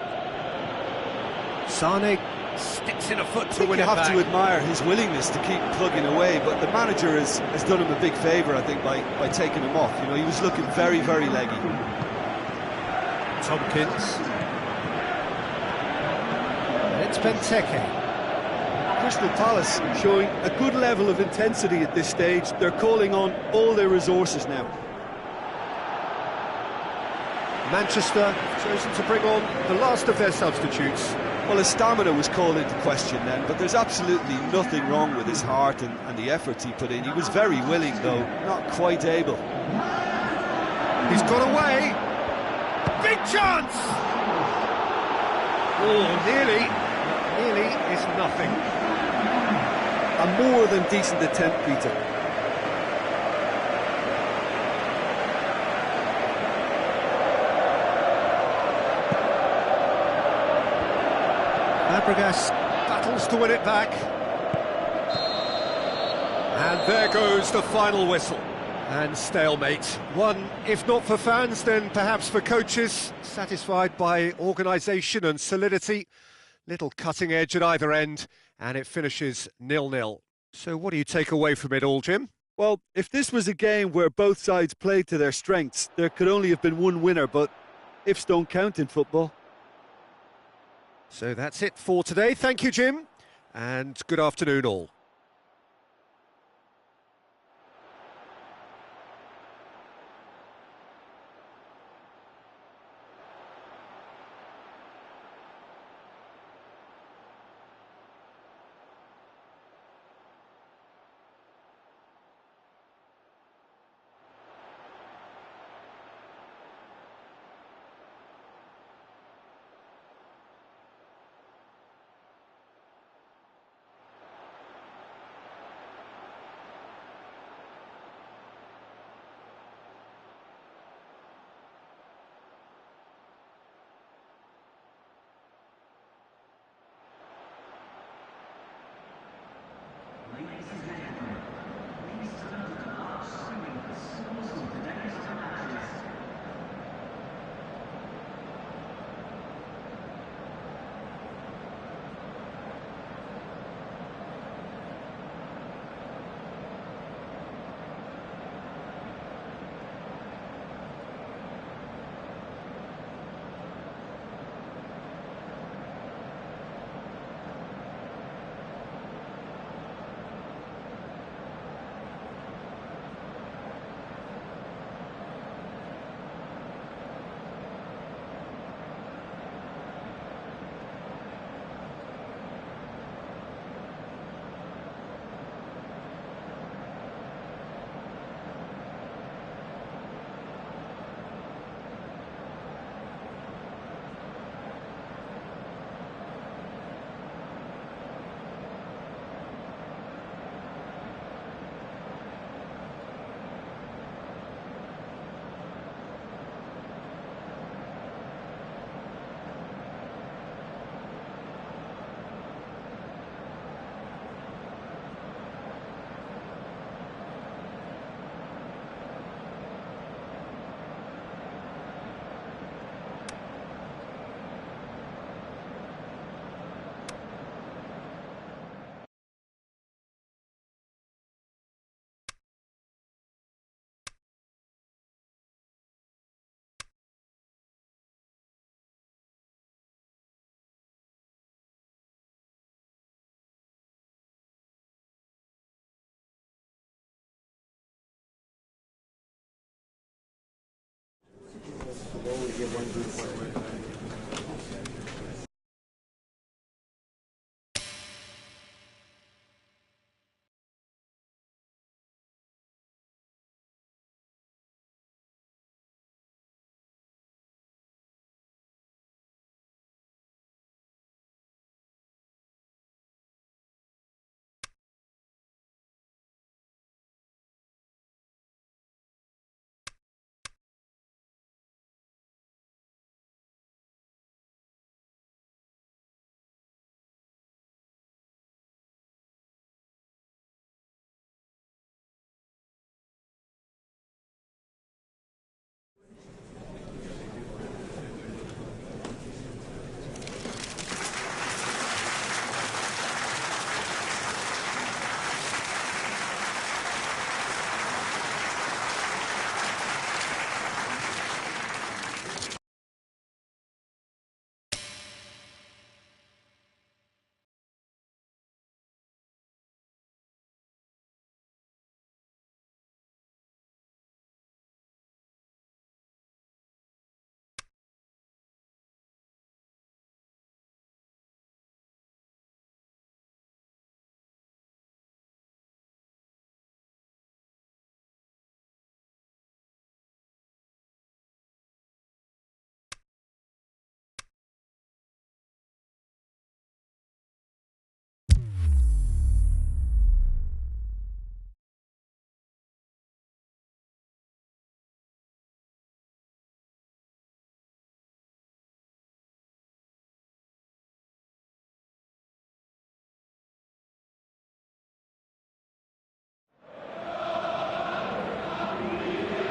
Sané sticks in a foot to win it back. You have to admire his willingness to keep plugging away, but the manager has done him a big favour, I think, by taking him off. You know, he was looking very, very leggy. Tompkins. And it's Benteke. Crystal Palace showing a good level of intensity at this stage. They're calling on all their resources now. Manchester have chosen to bring on the last of their substitutes. Well, his stamina was called into question then, but there's absolutely nothing wrong with his heart and the efforts he put in. He was very willing, though, not quite able. He's got away. Big chance! Oh, nearly. Nearly is nothing. A more than decent attempt, Peter. Fabregas battles to win it back. And there goes the final whistle. And stalemate. One, if not for fans, then perhaps for coaches, satisfied by organisation and solidity. Little cutting edge at either end, and it finishes 0-0. So what do you take away from it all, Jim? Well, if this was a game where both sides played to their strengths, there could only have been one winner, but ifs don't count in football. So that's it for today. Thank you, Jim, and good afternoon all.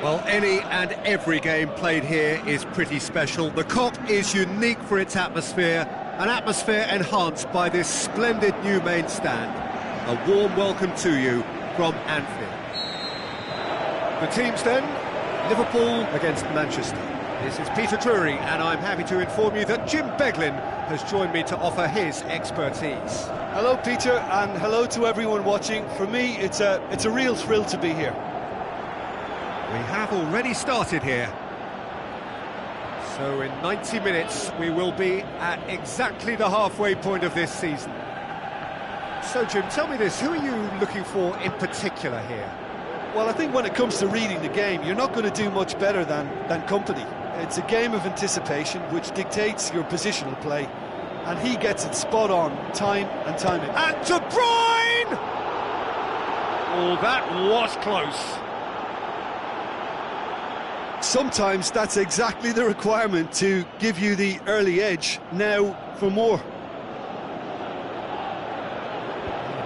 Well, any and every game played here is pretty special. The Kop is unique for its atmosphere, an atmosphere enhanced by this splendid new main stand. A warm welcome to you from Anfield. The teams then, Liverpool against Manchester. This is Peter Drury, and I'm happy to inform you that Jim Beglin has joined me to offer his expertise. Hello, Peter, and hello to everyone watching. For me, it's a real thrill to be here. We have already started here. So in 90 minutes, we will be at exactly the halfway point of this season. So, Jim, tell me this, who are you looking for in particular here? Well, I think when it comes to reading the game, you're not going to do much better than company. It's a game of anticipation which dictates your positional play, and he gets it spot on time and time again. And De Bruyne! Oh, that was close. Sometimes that's exactly the requirement to give you the early edge. Now for more.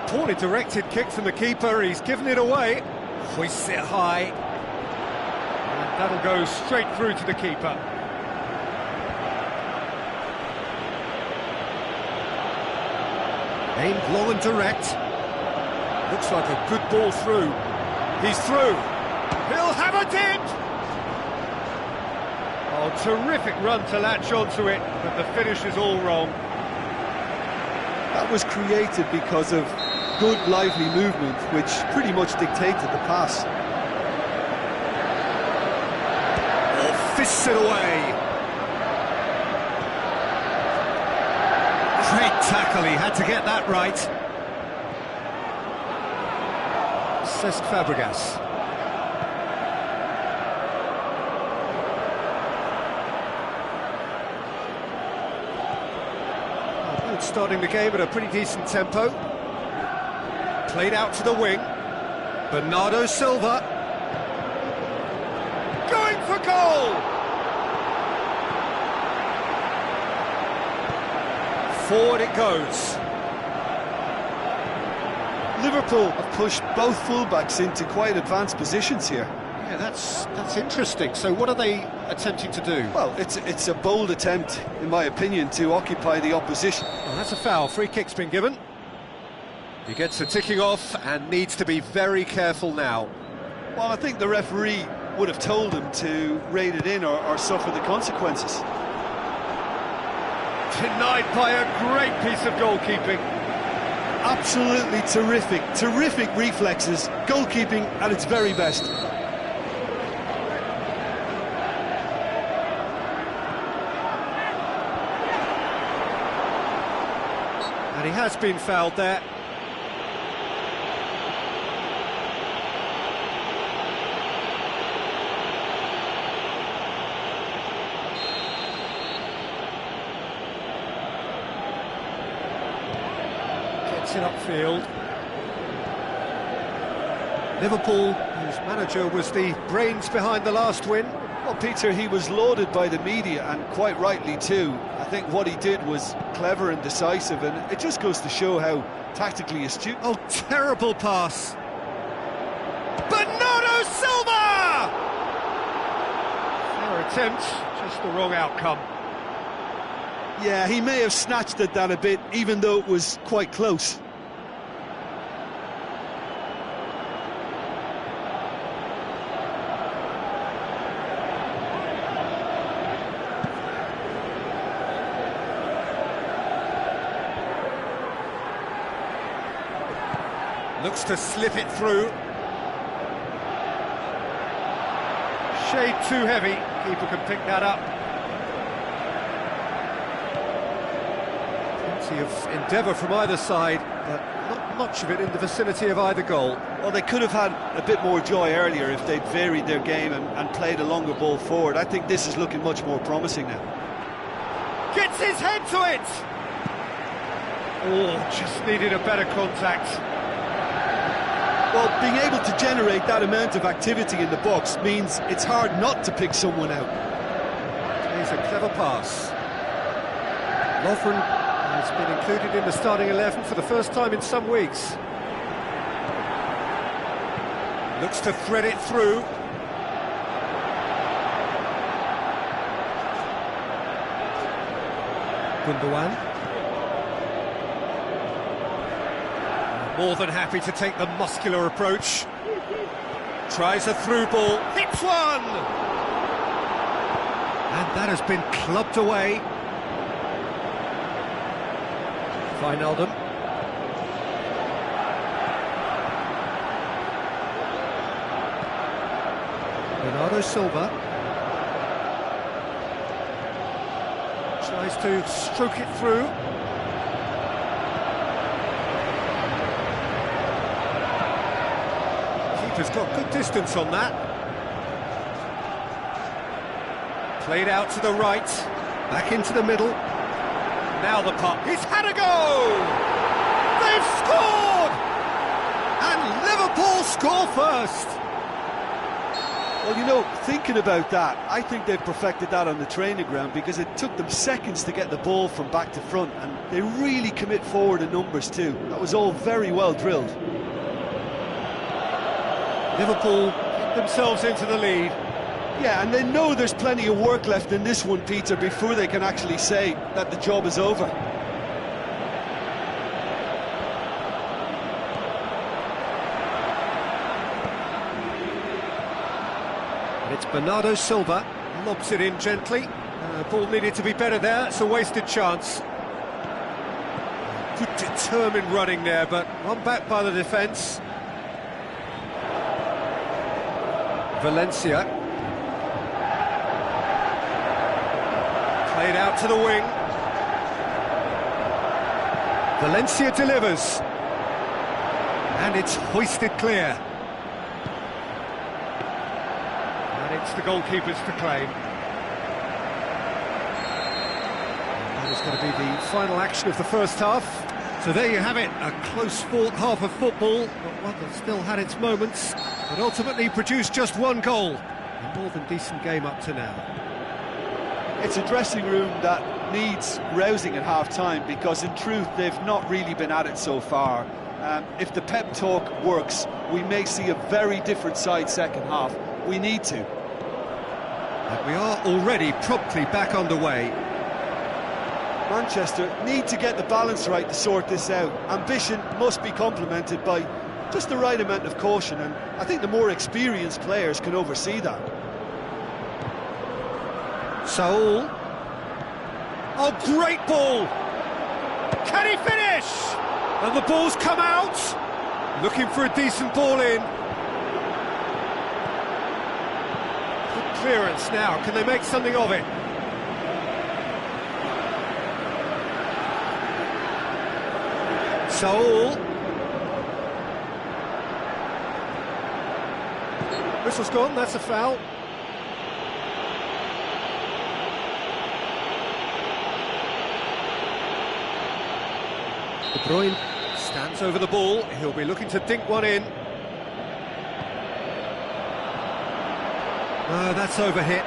Poorly directed kick from the keeper, he's given it away. Hoists it high. And that'll go straight through to the keeper. Aimed low and direct. Looks like a good ball through. He's through. He'll have a dip! Oh, terrific run to latch onto it, but the finish is all wrong. That was created because of good, lively movement, which pretty much dictated the pass. Oh, fists it away. Great tackle, he had to get that right. Cesc Fabregas. Starting the game at a pretty decent tempo. Played out to the wing. Bernardo Silva. Going for goal! Forward it goes. Liverpool have pushed both fullbacks into quite advanced positions here. Yeah, that's interesting. So what are they attempting to do? Well, it's a bold attempt, in my opinion, to occupy the opposition. Well, that's a foul. Free kick's been given. He gets the ticking off and needs to be very careful now. Well, I think the referee would have told him to rate it in or suffer the consequences. Denied by a great piece of goalkeeping. Absolutely terrific reflexes, goalkeeping at its very best. And he has been fouled there. Gets it upfield. Liverpool, whose manager was the brains behind the last win. Well, Peter, he was lauded by the media, and quite rightly too. I think what he did was clever and decisive, and it just goes to show how tactically astute. Oh, terrible pass. Bernardo Silva! Fair attempt, just the wrong outcome. Yeah, he may have snatched at that a bit, even though it was quite close. Looks to slip it through. Shade too heavy. Keeper can pick that up. Plenty of endeavour from either side, but not much of it in the vicinity of either goal. Well, they could have had a bit more joy earlier if they'd varied their game and played a longer ball forward. I think this is looking much more promising now. Gets his head to it! Oh, just needed a better contact. Well, being able to generate that amount of activity in the box means it's hard not to pick someone out. Here's a clever pass. Lovren has been included in the starting 11 for the first time in some weeks. Looks to thread it through. Gundogan. More than happy to take the muscular approach. Tries a through ball, hits one! And that has been clubbed away. Wijnaldum. Bernardo Silva. Tries to stroke it through. Keeper's got good distance on that. Played out to the right, back into the middle. Now the puck, he's had a go! They've scored! And Liverpool score first! Well, you know, thinking about that, I think they've perfected that on the training ground because it took them seconds to get the ball from back to front, and they really commit forward in numbers too. That was all very well drilled. Liverpool get themselves into the lead. Yeah, and they know there's plenty of work left in this one, Peter, before they can actually say that the job is over. And it's Bernardo Silva, lobs it in gently. Ball needed to be better there, it's a wasted chance. Good determined running there, but run back by the defence. Valencia. Played out to the wing. Valencia delivers. And it's hoisted clear. And it's the goalkeepers to claim. That is going to be the final action of the first half. So there you have it, a close fought half of football, but one that still had its moments, but ultimately produced just one goal. A more than decent game up to now. It's a dressing room that needs rousing at half-time because in truth they've not really been at it so far. If the pep talk works, we may see a very different side second half. We need to. And we are already promptly back underway. Manchester need to get the balance right to sort this out. Ambition must be complemented by just the right amount of caution, and I think the more experienced players can oversee that. Saul. Oh, great ball! Can he finish? And the ball's come out. Looking for a decent ball in. Good clearance now. Can they make something of it? Saul. Whistle's gone, that's a foul. De Bruyne stands over the ball, he'll be looking to dink one in. No, that's overhit.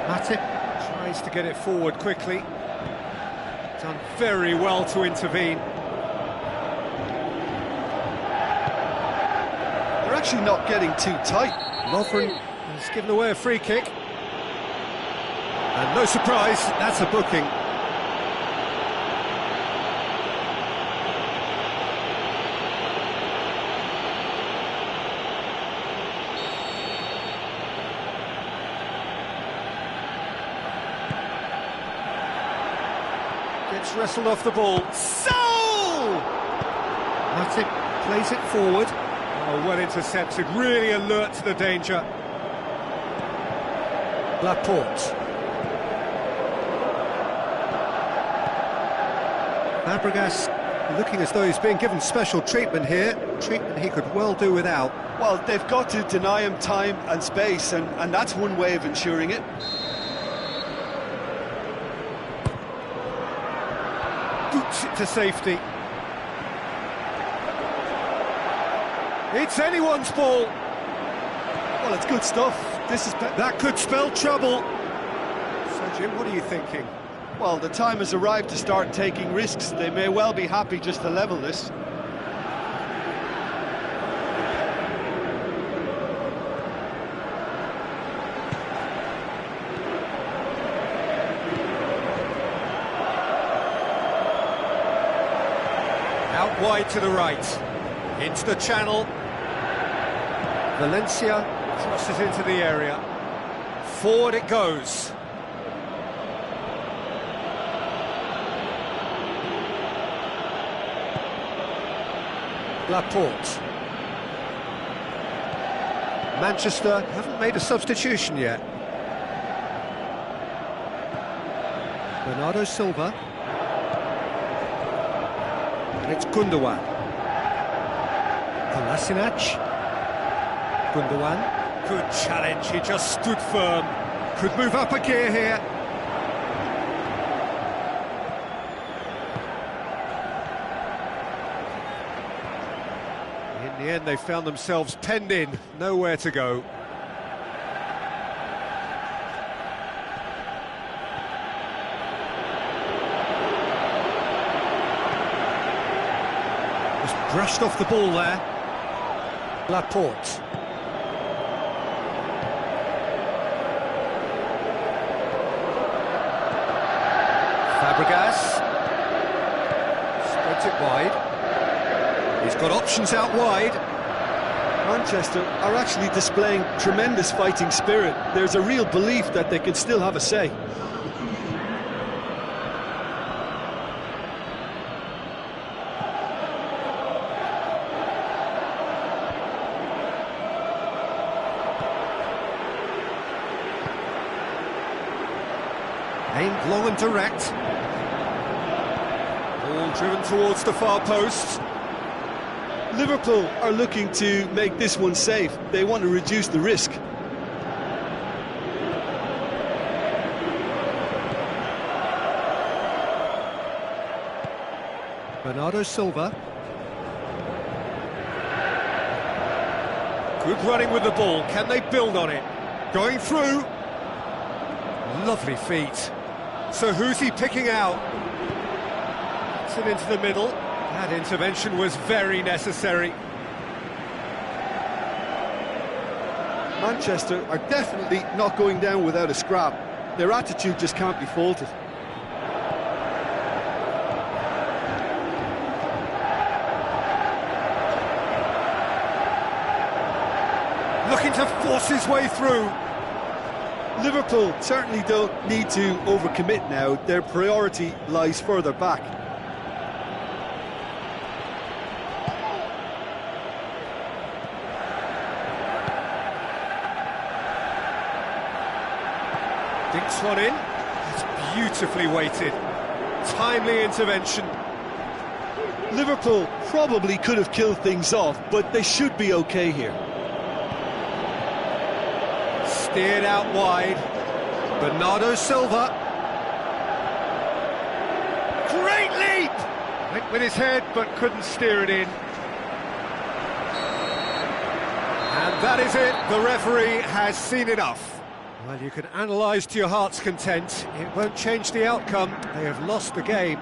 Matip tries to get it forward quickly. Done very well to intervene. They're actually not getting too tight. Lovren has given away a free kick. And no surprise, that's a booking. Gets wrestled off the ball. Soul! Matip plays it forward. Oh, well intercepted, really alert to the danger. Laporte. Fabregas looking as though he's being given special treatment here. Treatment he could well do without. Well, they've got to deny him time and space, and that's one way of ensuring it. Boots it to safety. It's anyone's ball. Well, it's good stuff. That could spell trouble. So, Jim, what are you thinking? Well, the time has arrived to start taking risks. They may well be happy just to level this. Out wide to the right. Into the channel. Valencia crosses into the area. Forward it goes. Laporte. Manchester haven't made a substitution yet. Bernardo Silva. And it's Gundogan. Kolasinac. Gundogan. Good challenge, he just stood firm. Could move up a gear here. In the end, they found themselves penned in, nowhere to go. Just brushed off the ball there. Laporte. Fabregas. Spreads it wide. He's got options out wide. Manchester are actually displaying tremendous fighting spirit. There's a real belief that they can still have a say. Aimed long and direct. Ball driven towards the far post. Liverpool are looking to make this one safe. They want to reduce the risk. Bernardo Silva. Good running with the ball. Can they build on it? Going through. Lovely feet. So who's he picking out? It's it into the middle. That intervention was very necessary. Manchester are definitely not going down without a scrap. Their attitude just can't be faulted. Looking to force his way through. Liverpool certainly don't need to overcommit now. Their priority lies further back. Dinks one in. It's beautifully weighted. Timely intervention. Liverpool probably could have killed things off, but they should be okay here. Steered out wide. Bernardo Silva. Great leap! Went with his head, but couldn't steer it in. And that is it. The referee has seen enough. Well, you can analyse to your heart's content. It won't change the outcome. They have lost the game.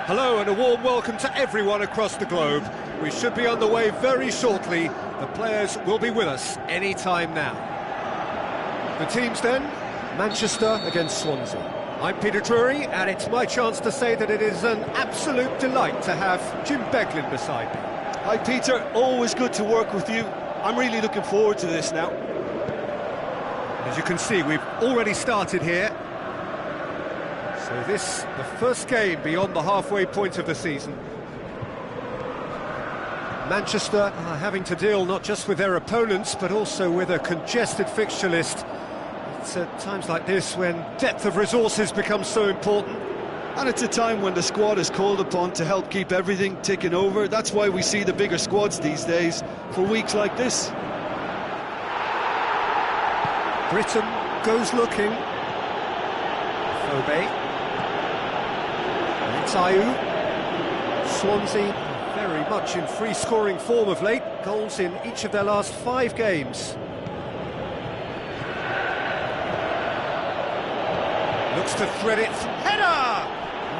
Hello and a warm welcome to everyone across the globe. We should be on the way very shortly. The players will be with us any time now. The teams then, Manchester against Swansea. I'm Peter Drury, and it's my chance to say that it is an absolute delight to have Jim Beglin beside me. Hi Peter, always good to work with you. I'm really looking forward to this now. As you can see, we've already started here. So this, the first game beyond the halfway point of the season. Manchester are having to deal not just with their opponents, but also with a congested fixture list. It's at times like this when depth of resources becomes so important. And it's a time when the squad is called upon to help keep everything ticking over. That's why we see the bigger squads these days for weeks like this. Britain goes looking. Fobe. It's Ayew. Swansea very much in free-scoring form of late. Goals in each of their last 5 games. Looks to thread it. Header!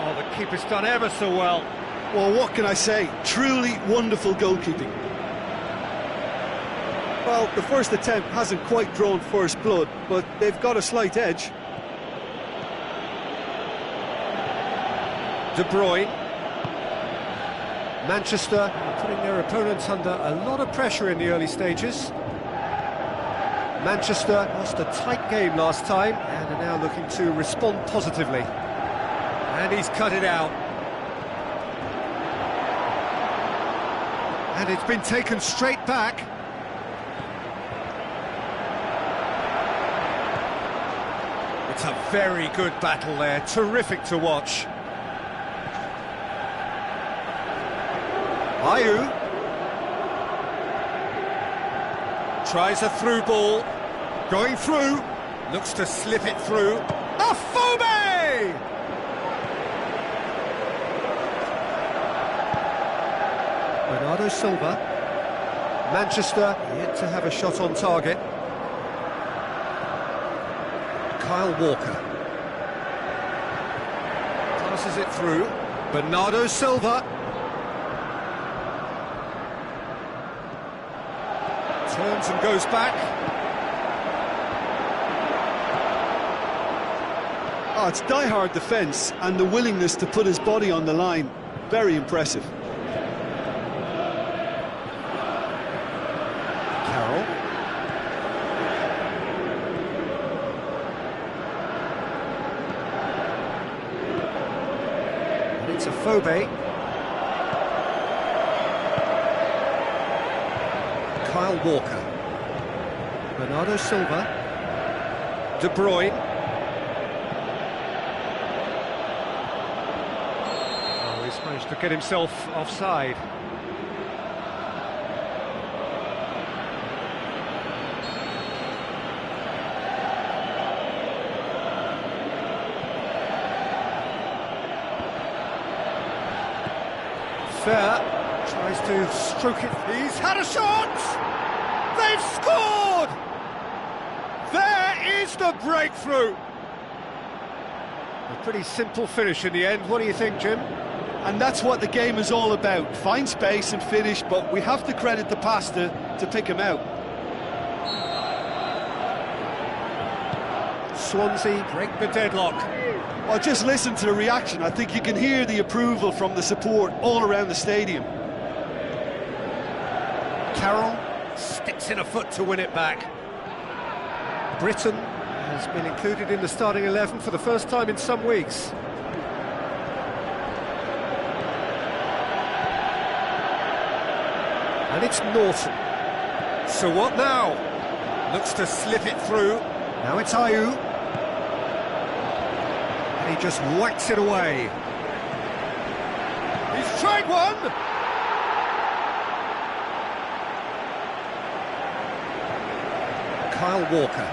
Oh, the keeper's done ever so well. Well, what can I say? Truly wonderful goalkeeping. Well, the first attempt hasn't quite drawn first blood, but they've got a slight edge. De Bruyne. Manchester putting their opponents under a lot of pressure in the early stages. Manchester lost a tight game last time and are now looking to respond positively. And he's cut it out. And it's been taken straight back. It's a very good battle there, terrific to watch. Ayew tries a through ball, going through, looks to slip it through. Fobe! Bernardo Silva. Manchester yet to have a shot on target. Kyle Walker passes it through. Bernardo Silva. Turns and goes back. Oh, it's die-hard defence and the willingness to put his body on the line. Very impressive. Carroll. And it's a Fobe. Kyle Walker. Bernardo Silva. De Bruyne. Oh, he's managed to get himself offside. Fair. Tries to stroke it. He's had a shot! They've scored! There is the breakthrough! A pretty simple finish in the end. What do you think, Jim? And that's what the game is all about. Find space and finish, but we have to credit the pastor to pick him out. Swansea break the deadlock. Well, just listen to the reaction. I think you can hear the approval from the support all around the stadium. Carroll sticks in a foot to win it back. Britain has been included in the starting 11 for the first time in some weeks. And it's Norton. So what now? Looks to slip it through. Now it's Ayew. And he just whacks it away. He's tried one! Kyle Walker.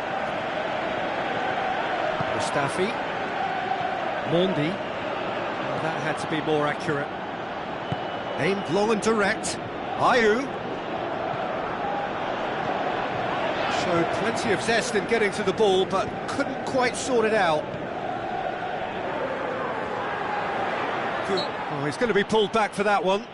Mustafi. Mondi. Oh, that had to be more accurate. Aimed long and direct. Ayew. Showed plenty of zest in getting to the ball, but couldn't quite sort it out. Oh, he's going to be pulled back for that one.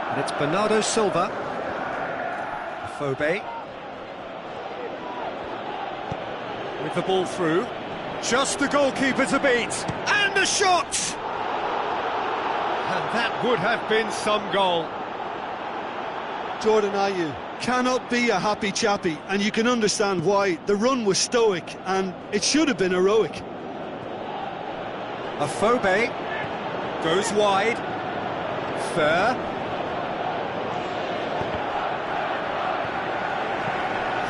And it's Bernardo Silva. Fobe. With the ball through. Just the goalkeeper to beat. And a shot! And that would have been some goal. Jordan Ayew cannot be a happy chappy, and you can understand why. The run was stoic, and it should have been heroic. Afobe goes wide. Fair.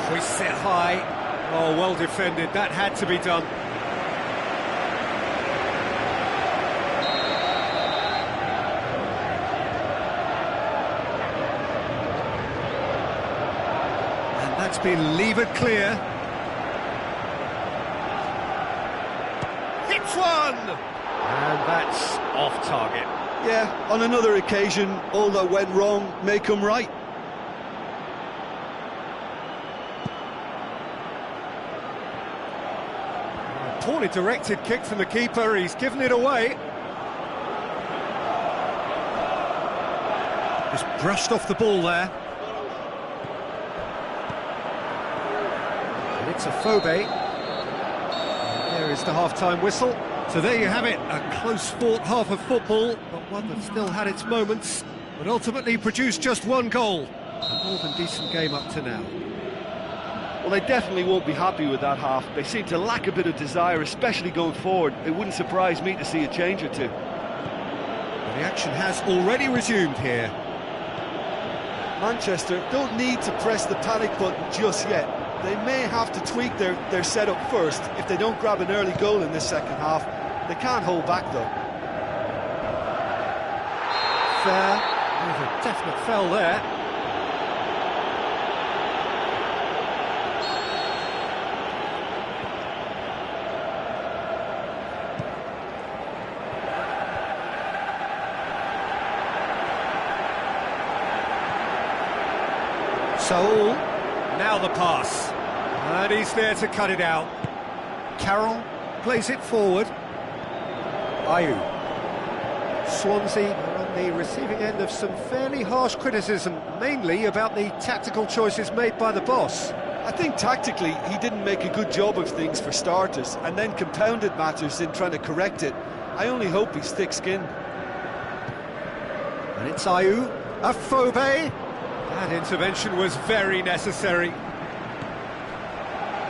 Hoists it high. Oh, well defended. That had to be done. That's been levered clear. Hits one! And that's off target. Yeah, on another occasion, all that went wrong may come right. Poorly directed kick from the keeper, he's given it away. Just brushed off the ball there. It's Afobe. There is the half-time whistle. So there you have it, a close-fought half of football, but one that still had its moments, but ultimately produced just one goal. A more than decent game up to now. Well, they definitely won't be happy with that half. They seem to lack a bit of desire, especially going forward. It wouldn't surprise me to see a change or two. The action has already resumed here. Manchester don't need to press the panic button just yet. They may have to tweak their setup first if they don't grab an early goal in this second half. They can't hold back, though. Fair. There's a definite foul there. Saul, now the pass, and he's there to cut it out. Carroll plays it forward. Ayew. Swansea are on the receiving end of some fairly harsh criticism, mainly about the tactical choices made by the boss. I think tactically he didn't make a good job of things for starters, and then compounded matters in trying to correct it. I only hope he's thick-skinned. And it's Ayew, Afobe. That intervention was very necessary.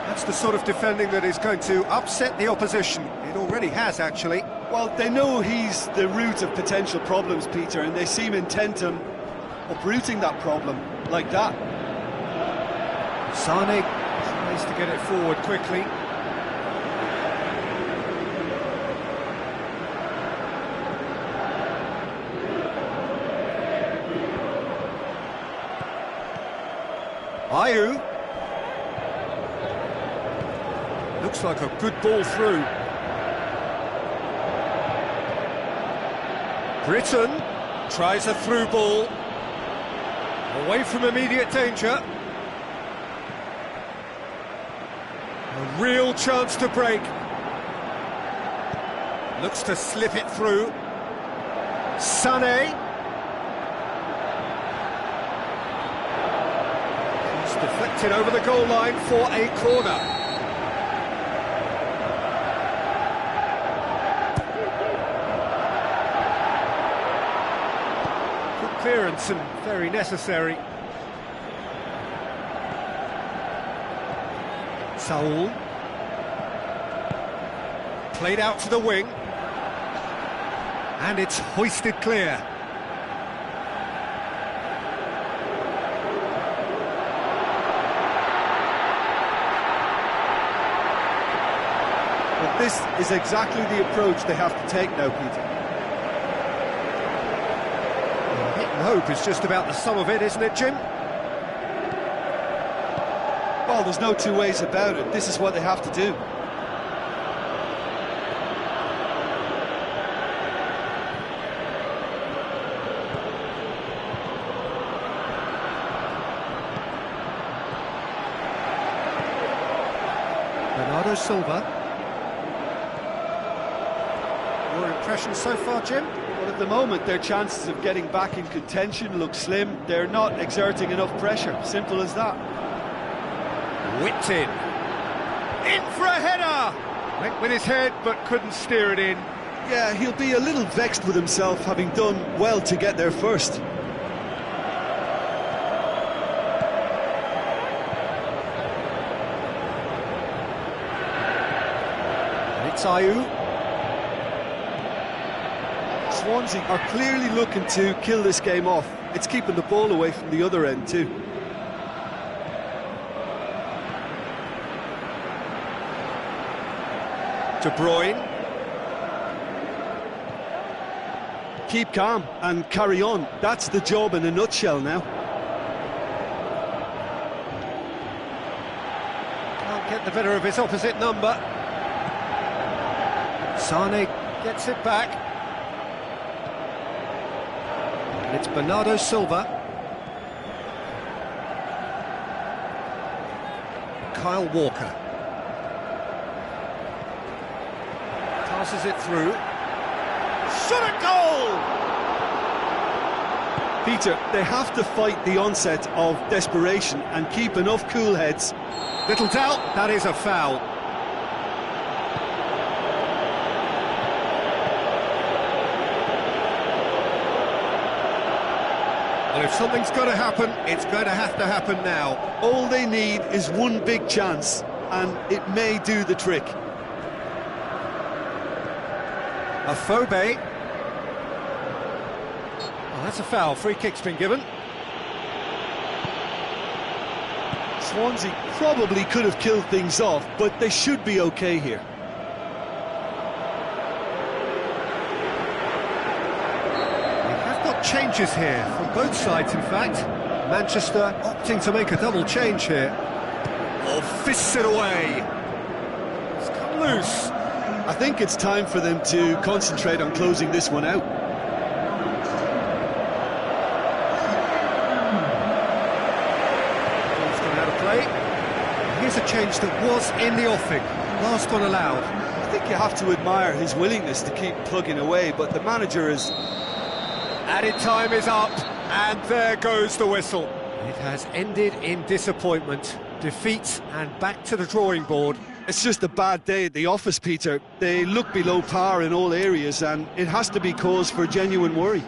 That's the sort of defending that is going to upset the opposition. It already has, actually. Well, they know he's the root of potential problems, Peter, and they seem intent on uprooting that problem like that. Sane tries to get it forward quickly. Ayew. Looks like a good ball through. Britton tries a through ball. Away from immediate danger. A real chance to break. Looks to slip it through. Sané. Deflected over the goal line for a corner. Good clearance and very necessary. Saul. Played out to the wing. And it's hoisted clear. This is exactly the approach they have to take now, Peter. Hit and hope is just about the sum of it, isn't it, Jim? Well, there's no two ways about it. This is what they have to do. Silva. Your impression so far, Jim? Well, at the moment, their chances of getting back in contention look slim. They're not exerting enough pressure. Simple as that. Whipped in for a header! Went with his head, but couldn't steer it in. Yeah, he'll be a little vexed with himself, having done well to get there first. It's Ayew. Swansea are clearly looking to kill this game off. It's keeping the ball away from the other end too. De Bruyne. Keep calm and carry on. That's the job in a nutshell now. Can't get the better of his opposite number. Sane gets it back. And it's Bernardo Silva. Kyle Walker. Passes it through. Shot a goal! Peter, they have to fight the onset of desperation and keep enough cool heads. Little doubt, that is a foul. Well, if something's got to happen, it's going to happen now. All they need is one big chance, and it may do the trick. Afobe. Oh, that's a foul. Free kick's been given. Swansea probably could have killed things off, but they should be okay here. We have got changes here from both sides, in fact. Manchester opting to make a double change here. Oh, fists it away. It's come loose. I think it's time for them to concentrate on closing this one out. Ball's gone out of play. Here's a change that was in the offing. Last one allowed. I think you have to admire his willingness to keep plugging away, but the manager is... Added time is up, and there goes the whistle. It has ended in disappointment, defeat, and back to the drawing board. It's just a bad day at the office, Peter. They look below par in all areas, and it has to be cause for genuine worry.